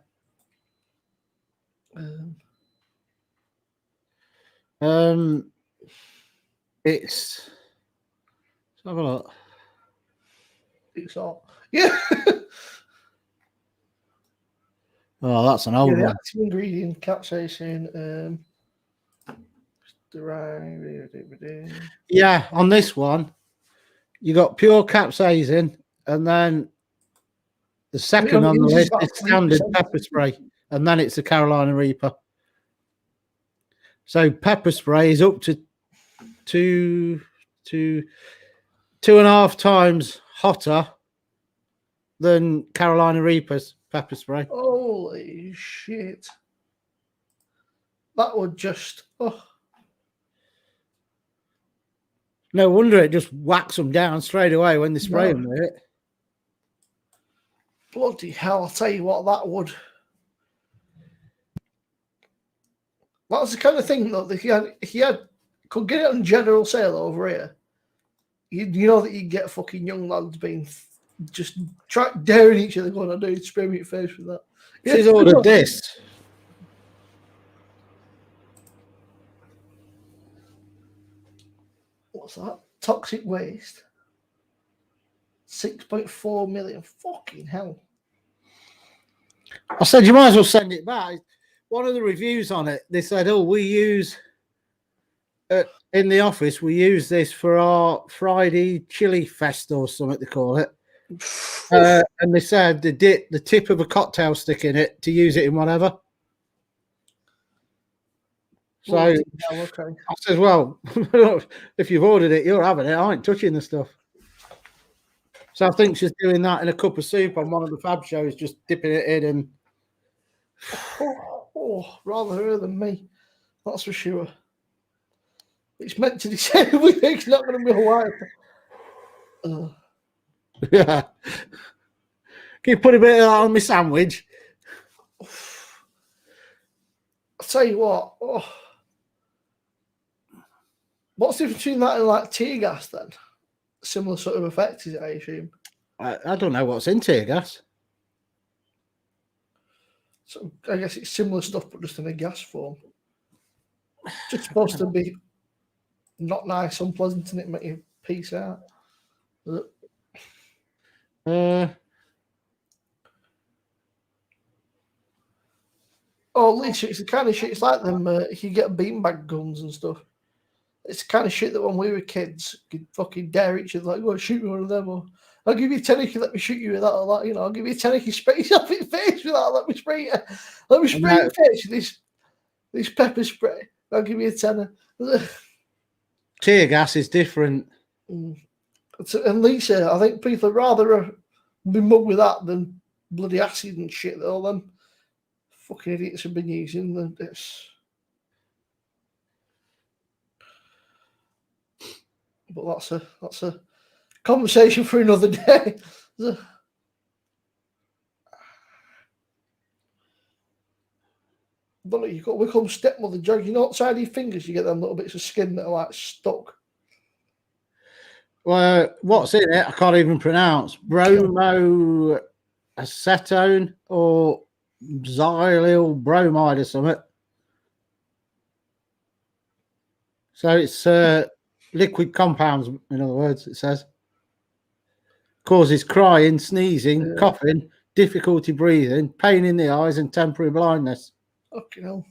It's. Let's have a look. It's all. Yeah. Oh, that's an old the one. active ingredient, capsaicin. Yeah, on this one, you got pure capsaicin, and then the second on the list is standard pepper spray, and then it's the Carolina Reaper. So pepper spray is up to 2.5 times hotter than Carolina Reaper's pepper spray. Holy shit. That would just... Oh. No wonder it just whacks them down straight away when they spray them with it. Bloody hell, I'll tell you what, that would... That's the kind of thing, though, that if you could get it on general sale over here, you know that you get fucking young lads being just daring each other going, I do spray me your face with that. She's ordered this. What's that? Toxic waste. 6.4 million. Fucking hell. I said, you might as well send it back. One of the reviews on it, they said, oh, we use, in the office, we use this for our Friday chili fest or something they call it. And they said they dip the tip of a cocktail stick in it to use it in whatever. So okay. I says, well, if you've ordered it, you're having it. I ain't touching the stuff. So I think she's doing that in a cup of soup on one of the Fab shows, just dipping it in and. Rather her than me. That's for sure. It's meant to be said it's not going to be a while. Yeah. Can you put a bit of that on my sandwich? I'll tell you what. What's the difference between that and like tear gas then? Similar sort of effect, is it, I assume? I don't know what's in tear gas. So I guess it's similar stuff, but just in a gas form. Just supposed to be not nice, unpleasant, and it make you peace out. At least it's the kind of shit. It's like them. You get beanbag guns and stuff. It's the kind of shit that when we were kids, could fucking dare each other, like, "Go shoot me one of them," or "I'll give you a tenner if you let me shoot you with that," or that. I'll give you a tenner if you spray yourself in the face with that. Let me spray you. Let me spray your face with this pepper spray. I'll give you a tenner. Tear gas is different. And Lisa, I think people would rather be mugged with that than bloody acid and shit that all them fucking idiots have been using. But that's a conversation for another day. But we call them stepmother jugs. Outside your fingers, you get them little bits of skin that are like stuck. Well, what's in it? I can't even pronounce. Bromoacetone or xylyl bromide or something. So it's liquid compounds, in other words, it says. Causes crying, sneezing, coughing, difficulty breathing, pain in the eyes, and temporary blindness. Fucking hell.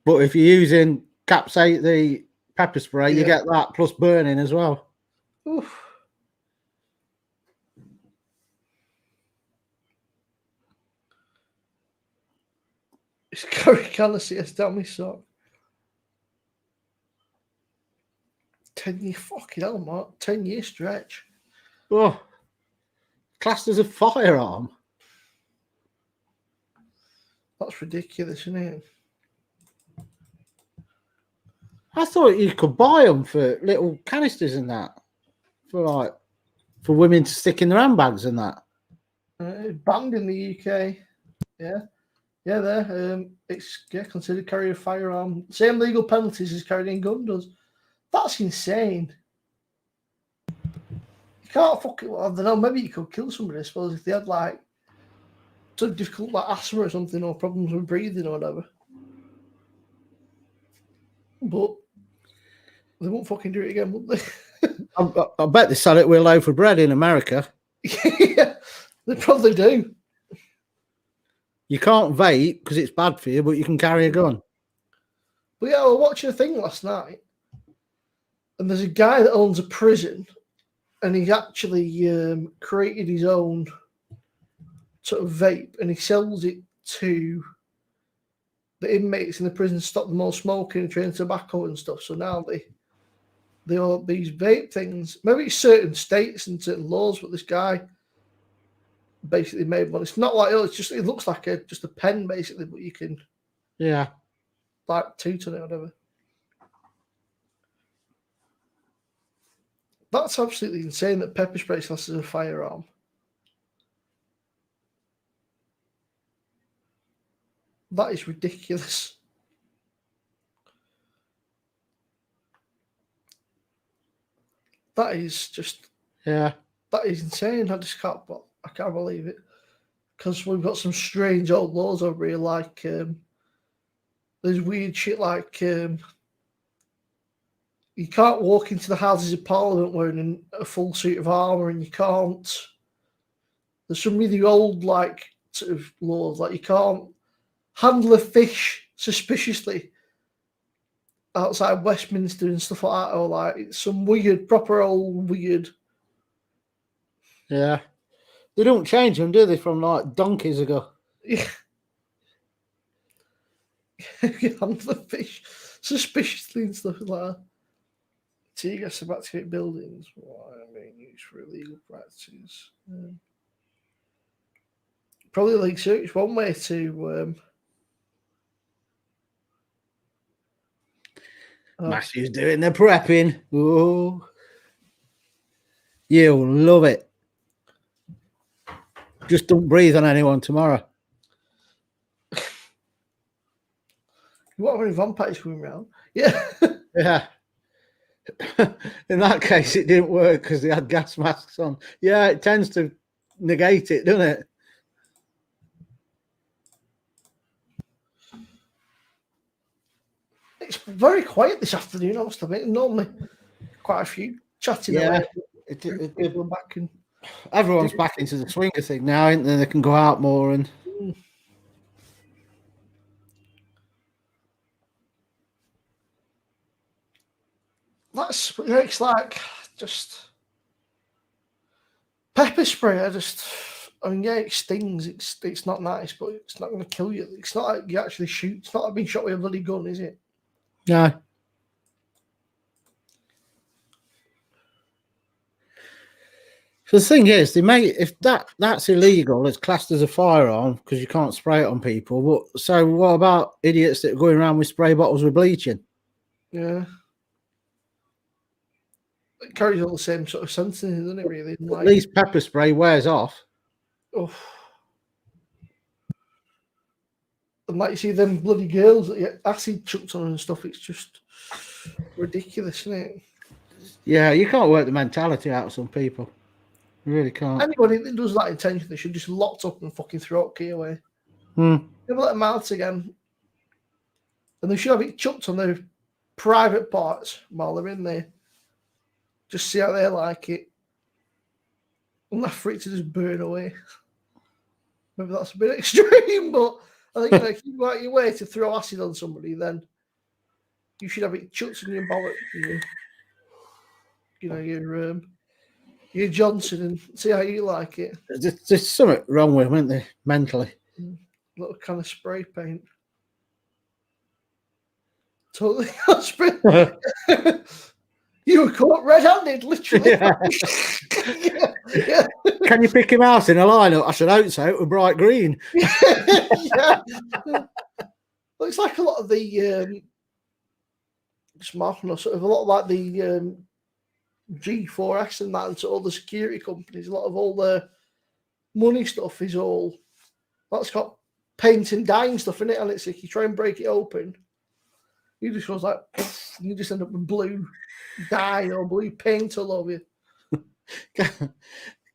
But if you're using capsate, the pepper spray, you get that plus burning as well. Oof. It's Gary Callis, tell me so. 10-year fucking hell, Mark. 10-year stretch. Oh, classed as a firearm. That's ridiculous, isn't it? I thought you could buy them for little canisters and that, for women to stick in their handbags and that. Banned in the UK. Yeah, there. It's considered carrying a firearm. Same legal penalties as carrying a gun does. That's insane. You can't fucking. I don't know. Maybe you could kill somebody. I suppose if they had some difficult asthma or something, or problems with breathing or whatever. But they won't fucking do it again, would they? I bet they sell it with a loaf of bread in America. Yeah, they probably do. You can't vape because it's bad for you, but you can carry a gun. But yeah, I was watching a thing last night, and there's a guy that owns a prison, and he's actually created his own sort of vape, and he sells it to the inmates in the prison to stop them all smoking and trading tobacco and stuff. So now they all these vape things. Maybe it's certain states and certain laws, but this guy basically made one. It's not like it looks like just a pen basically, but you can toot on it or whatever. That's absolutely insane that pepper spray is classed as a firearm. That is ridiculous. That is just that is insane. I can't believe it. Because we've got some strange old laws over here, like there's weird shit like you you can't walk into the Houses of Parliament wearing a full suit of armour, and you can't. There's some really old, like, sort of laws, like you can't handle a fish suspiciously outside Westminster and stuff like that, or like it's some weird, proper old weird. Yeah. They don't change them, do they, from like donkeys ago? Yeah. You handle a fish suspiciously and stuff like that. Tear gas to activate buildings. Why being used for illegal practices? Probably like search one way to. Matthew's doing the prepping. Oh, you'll love it. Just don't breathe on anyone tomorrow. What have any vampires coming around? Yeah. Yeah. In that case, it didn't work because they had gas masks on. Yeah, it tends to negate it, doesn't it? It's very quiet this afternoon, I must admit. Normally, quite a few chatting away. People are back and everyone's back into the swinger thing now, isn't they? They can go out more and. It's like just pepper spray. I mean, yeah, it stings. It's not nice, but it's not going to kill you. It's not like you actually shoot. It's not like being shot with a bloody gun, is it? No. So the thing is, they may if that's illegal, it's classed as a firearm because you can't spray it on people. But so what about idiots that are going around with spray bottles with bleaching? Yeah. It carries all the same sort of sensing, doesn't it, really? At least pepper spray wears off. Oh. And like you see them bloody girls that get acid chucked on and stuff, it's just ridiculous, isn't it? Yeah, you can't work the mentality out of some people. You really can't. Anybody that does that intentionally should just locked up and fucking throat key away. Never let them out again. And they should have it chucked on their private parts while they're in there. Just see how they like it. Enough for it to just burn away. Maybe that's a bit extreme, but I think if you go out your way to throw acid on somebody, then you should have it chucked in your bollock. Your Johnson, and see how you like it. There's something wrong with them, isn't there, mentally? Little kind of spray paint. Totally spray. You were caught red-handed, literally. Yeah. Can you pick him out in a lineup? I should hope so. With bright green. Yeah. Looks like a lot of the sort of a lot like the G4S and that, and all the security companies. A lot of all the money stuff is all that's got paint and dyeing stuff in it, and it's like you try and break it open, you just goes like you just end up with blue dye or blue paint all over you.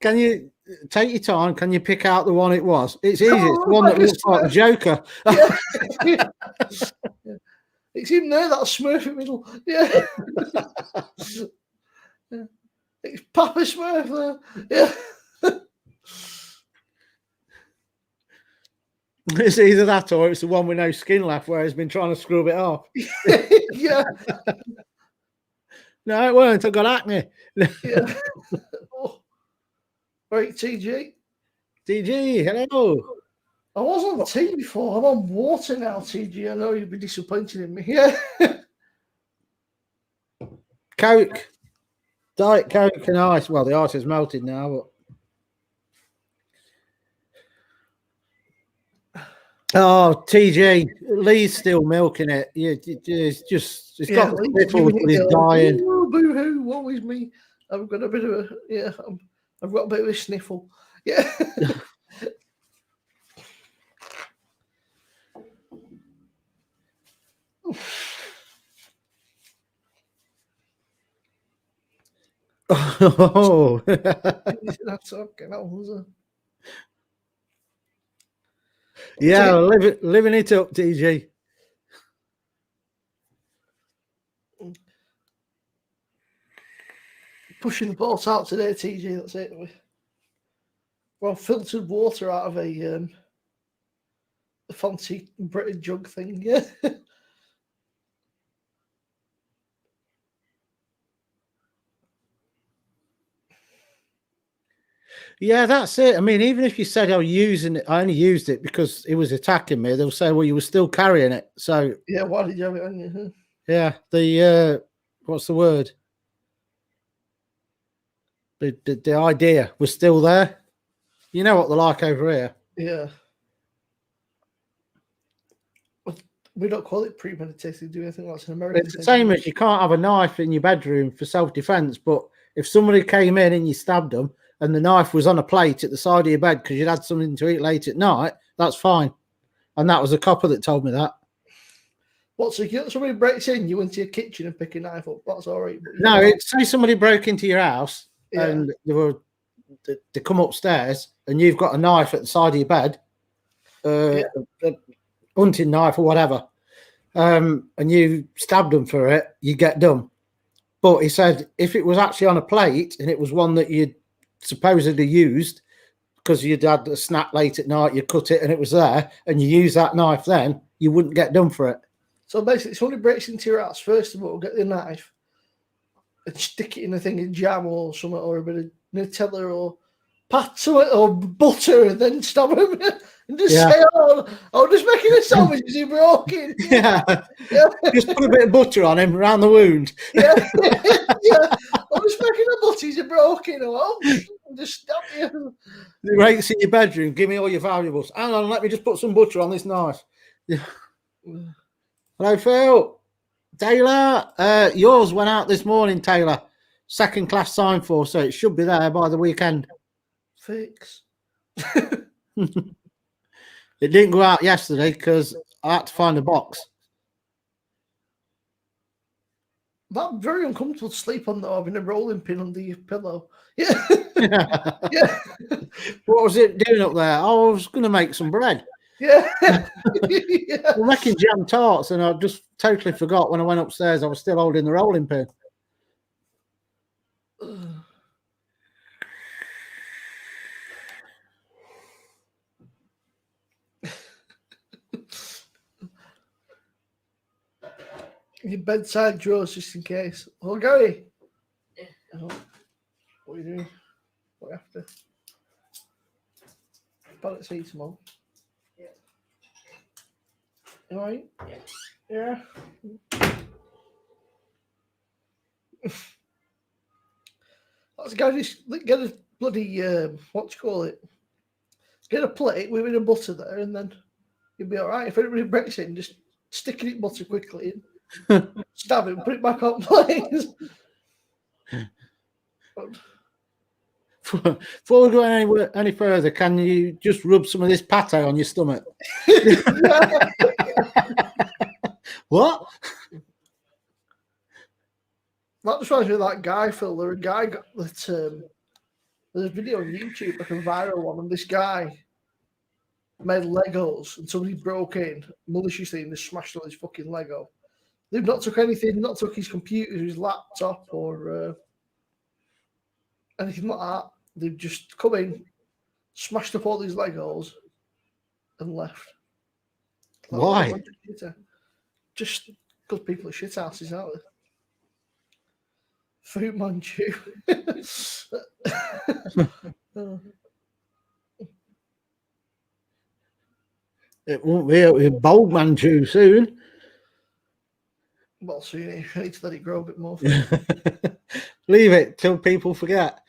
Can you take your time? Can you pick out the one it was? It's easy. It's the one that looks like the Joker. Yeah. Yeah. It's even there, that Smurf in the middle. Yeah. Yeah. It's Papa Smurf there. Yeah. It's either that or it's the one with no skin left where he's been trying to scrub it off. Yeah. No, it weren't. I got acne. Yeah. Oh. Right, TG. TG, hello. I was on tea before. I'm on water now, TG. I know you'd be disappointed in me. Yeah. Coke. Diet Coke and ice. Well, the ice is melted now, but. Oh, TG, Lee's still milking it. Yeah, it's got the sniffles, but he's dying. Oh, boo-hoo, woe is me. I've got a bit of I've got a bit of a sniffle. Yeah. Oh. That's okay. That was yeah, living it up, TG. pushing the boat out today, TJ. That's it. Well, filtered water out of a fancy British jug thing. Yeah. Yeah, that's it. I mean, even if you said I was using it, I only used it because it was attacking me. They'll say, "Well, you were still carrying it." So Yeah. Why did you have it on you? yeah, the what's the word? The idea was still there. You know what they're like over here. Yeah. We don't call it premeditated, do we? I think that's an American It's the thing. same as you can't have a knife in your bedroom for self-defense, but if somebody came in and you stabbed them and the knife was on a plate at the side of your bed because you'd had something to eat late at night, that's fine. And that was a copper that told me that. What, so somebody breaks in, you into your kitchen and pick a knife up, that's all right. But No, it's say somebody broke into your house Yeah. and they come upstairs and you've got a knife at the side of your bed, a hunting knife or whatever, and you stabbed them for it, you get done. But he said if it was actually on a plate and it was one that you'd supposedly used because you'd had a snack late at night, you cut it and it was there, and you use that knife, then you wouldn't get done for it. So basically, somebody breaks into your house, first of all, get the knife and stick it in a thing of jam or something, or a bit of Nutella or pat or butter, and then stab him and just say, "Oh, just making a sandwich. Is he broken?" Yeah. Just put a bit of butter on him around the wound. Yeah. I'm just making a butter. Is he broken? Oh, just stab you. The rates in your bedroom. Give me all your valuables. Hang on, let me just put some butter on this knife. Yeah. Hello, Phil. Taylor, yours went out this morning, Taylor. Second class sign for, so it should be there by the weekend. Fix. It didn't go out yesterday because I had to find a box. That's very uncomfortable to sleep on, though, having a rolling pin under your pillow. Yeah. Yeah. What was it doing up there? Oh, I was going to make some bread. Yeah. We're making jam tarts, and I just totally forgot when I went upstairs I was still holding the rolling pin. Your bedside drawers, just in case. Oh, Gary. Yeah. Oh, what are you doing? What after? Paracetamol. Yeah. All right. Yeah. Let's go. Just get a bloody what do you call it? Get a plate with a bit of butter there, and then you'll be all right. If anybody breaks in, just stick it in butter quickly and stab it and put it back on plates. Before we go any further, can you just rub some of this pate on your stomach? What? That just reminds me of that guy, Phil. There's a guy got that. There's a video on YouTube, like a viral one, and this guy made Legos, and somebody broke in maliciously and just smashed all his fucking Lego. They've not took anything, not took his computer, his laptop, or anything like that. They've just come in, smashed up all these Legos, and left. Why? Just because people are shit asses, aren't they? Fu Manchu. It won't be a bold Manchu soon. Well, so you need to let it grow a bit more. Leave it till people forget.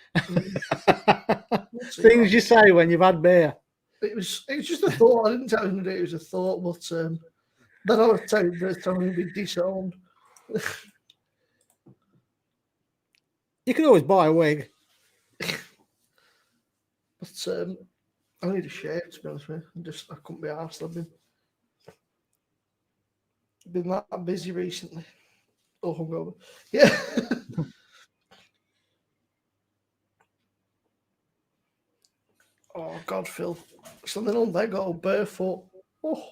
Things you say when you've had beer. It was just a thought. I didn't tell him to do it. It was a thought, but then I was telling him to be disowned. You can always buy a wig. But I need a shave, to be honest with you. I couldn't be arsed. I've been that busy recently. Oh, hungover. Yeah. Oh, God, Phil. Something on Lego, barefoot. Oh.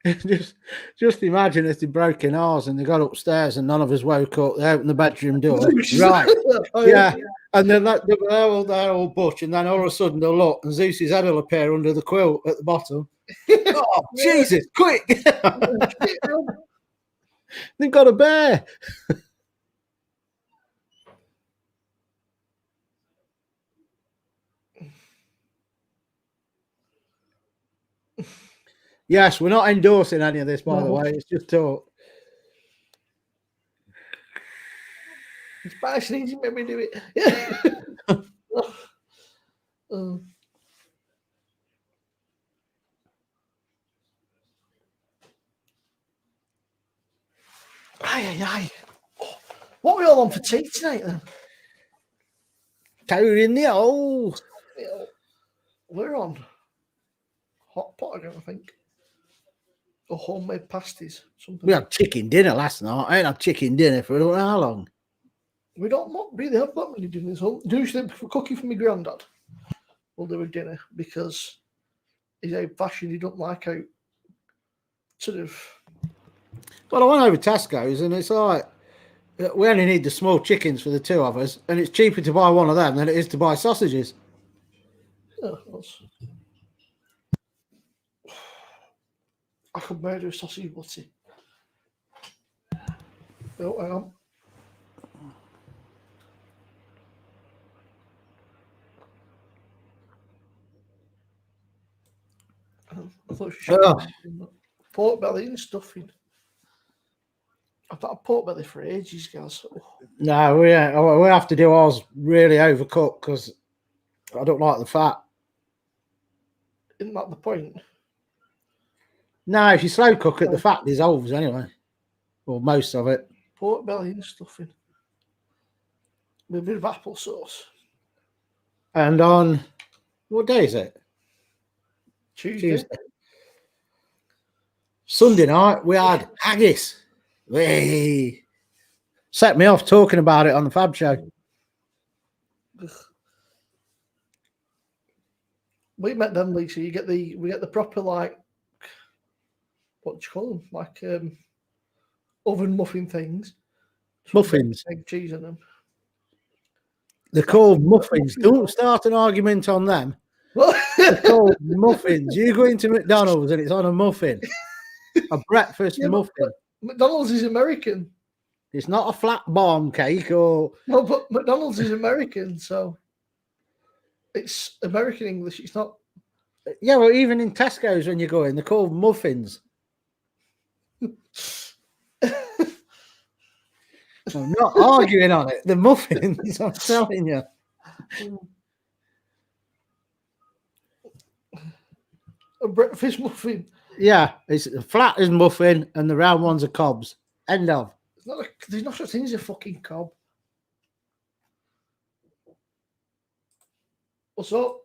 just imagine if they broke in ours and they got upstairs and none of us woke up. They opened the bedroom door, right? Yeah, and then they're all butch, and then all of a sudden they'll look, and Zeus's head will appear under the quilt at the bottom. Oh, Jesus! Quick! They've got a bear. Yes, we're not endorsing any of this, by the way. It's just talk. It's Spice and Eazy made me do it. Yeah. Aye. Oh, what are we all on for tea tonight then? Toad in the hole. We're on hot pot again, I think. Or homemade pasties. Something. We had chicken dinner last night. I ain't had chicken dinner for I don't know how long. We don't really have that many dinners. Usually for cooking for my granddad, we'll do a dinner because he's old fashioned. He don't like out sort of. Well, I went over Tesco's and it's like we only need the small chickens for the two of us, and it's cheaper to buy one of them than it is to buy sausages. Yeah, I could murder a sausage butty. Oh, hang on. I thought she should pork belly and stuffing. I've had pork belly for ages, guys. Oh. No, we have to do ours really overcooked because I don't like the fat. Isn't that the point? No, if you slow cook it, the fat dissolves anyway. Or most of it. Pork belly and stuffing. With a bit of applesauce. And on, what day is it? Tuesday. Sunday night, we had haggis. Hey. Set me off talking about it on the Fab Show. We met them, Lisa. We get the proper, like, what do you call them? Like oven muffin things. Muffins. Egg cheese in them. They're called muffins. Don't start an argument on them. They're called muffins. You go into McDonald's and it's on a muffin. A breakfast muffin. McDonald's is American. It's not a flat bomb cake or... No, but McDonald's is American, so it's American English. It's not... Yeah, well, even in Tesco's when you go in, they're called muffins. I'm not arguing on it. The muffins, I'm telling you. A breakfast muffin. Yeah, it's a flat as muffin and the round ones are cobs. End of. There's no such thing as a fucking cob. What's up?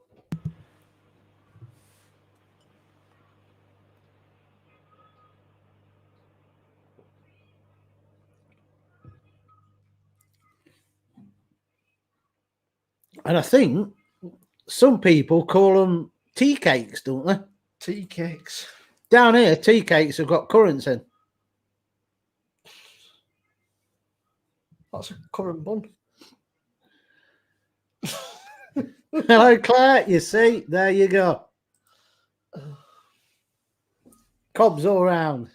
And I think some people call them tea cakes, don't they? Tea cakes. Down here, tea cakes have got currants in. That's a currant bun. Hello, Claire. You see, there you go. Cobs all round.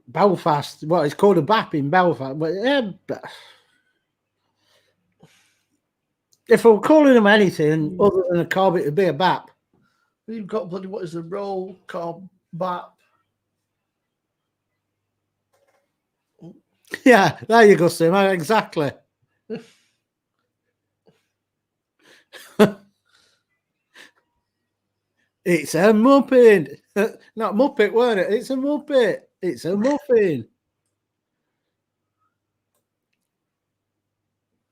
Belfast. Well, it's called a bap in Belfast. But yeah, if I'm calling them anything other than a cob, it would be a bap. You've got bloody, what is the roll, cob, bap? Yeah, there you go, Simmo. Exactly. It's a muppet. Not muppet, weren't it? It's a muppet. It's a muffin.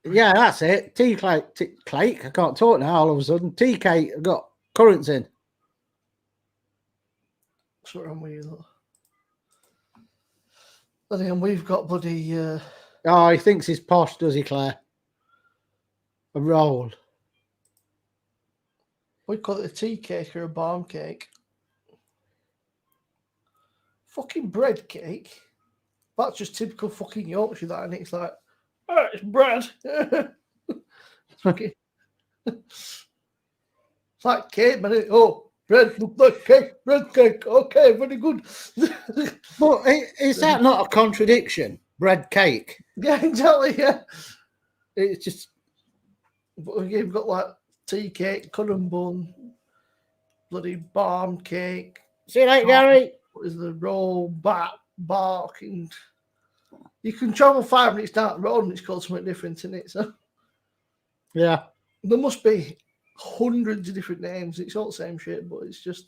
Yeah, that's it. Tea cake. I can't talk now all of a sudden. Tea cake. I've got currants in. What's wrong with you? And we've got bloody... Oh, he thinks he's posh, does he, Claire? A roll. We call it a tea cake or a barm cake. Fucking bread cake. That's just typical fucking Yorkshire, that, and it's like, oh, it's bread. It's fucking. It's like cake, man. Oh, bread, look like cake, bread cake. Okay, very good. But is that not a contradiction? Bread cake. Yeah, exactly. Yeah. It's just. But you've got like tea cake, cotton bun, bloody barm cake. See you later, Gary. What is the roll, bark, and you can travel 5 minutes down the road and it's called something different, isn't it? So Yeah. there must be hundreds of different names. It's all the same shit, but it's just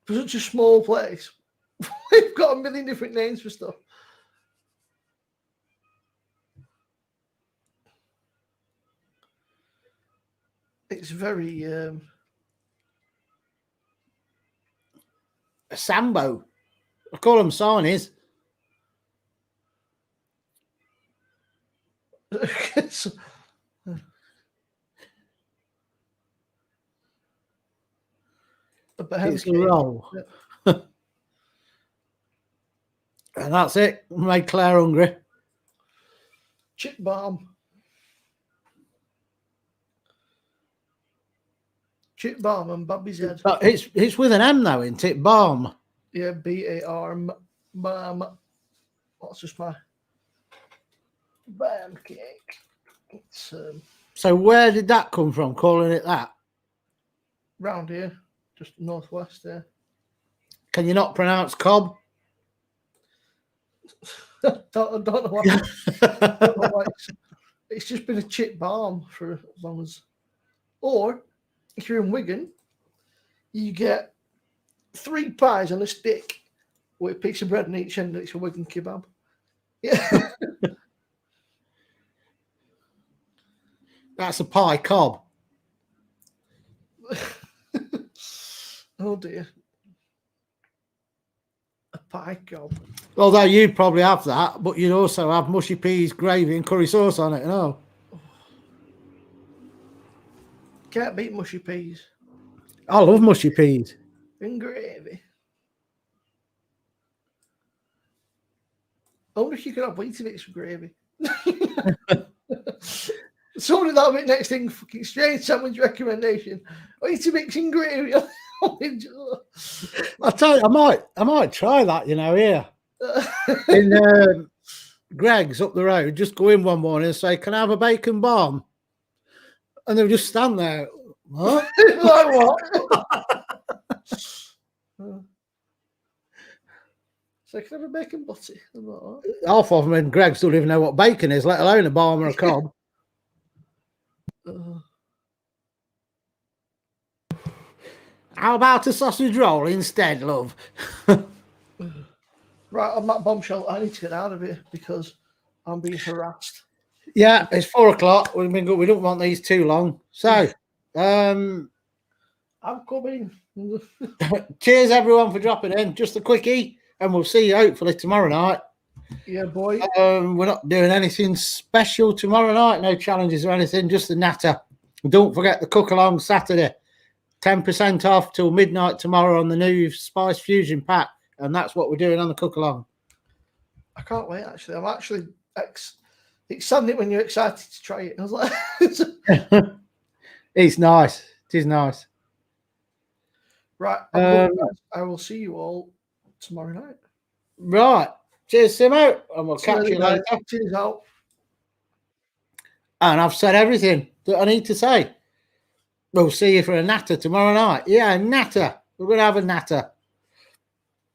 for such a small place. We've got a million different names for stuff. It's very A Sambo. I call them sarnies. it's a roll. Yeah. And that's it. Made Claire hungry. Chip balm. Chip balm and Bobby's head. It's with an M though, isn't it? Balm. Yeah, BAR balm. That's just my balm cake. It's So where did that come from? Calling it that? round here, just northwest there. Can you not pronounce cob? don't know why. It's just been a chip balm for as long as. Or if you're in Wigan, you get 3 pies on a stick with a piece of bread in each end. And it's a Wigan kebab. Yeah. That's a pie cob. Oh dear. A pie cob. Although you'd probably have that, but you'd also have mushy peas, gravy, and curry sauce on it. No. Can't beat mushy peas. I love mushy peas. And gravy. I wonder if you could have Weetabix with gravy. Sorry, that'll be next thing. Fucking strange sandwich recommendation. Weetabix and gravy. I tell you, I might try that. You know, here in Greg's up the road. Just go in one morning and say, "Can I have a bacon bomb?" And they'll just stand there. What? Like what? So can I have a bacon butty? Half of them in Greg's don't even know what bacon is, let alone a bomb or a cob. How about a sausage roll instead, love? Right, on that bombshell, I need to get out of here because I'm being harassed. Yeah, it's 4 o'clock. We've been good. We don't want these too long. So, I'm coming. cheers everyone for dropping in. Just a quickie, and we'll see you hopefully tomorrow night. Yeah, boy. We're not doing anything special tomorrow night. No challenges or anything. Just the natter. Don't forget the cook along Saturday. 10% off till midnight tomorrow on the new Spice Fusion pack, and that's what we're doing on the cook along. I can't wait. Actually, I'm actually excited when you're excited to try it. I was like, it's nice. It is nice. Right. I will see you all tomorrow night. Right. Cheers, Simmo, and we'll catch you later. Cheers out. And I've said everything that I need to say. We'll see you for a natter tomorrow night. Yeah, a natter. We're going to have a natter.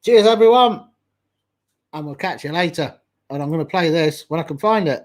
Cheers, everyone. And we'll catch you later. And I'm going to play this when I can find it.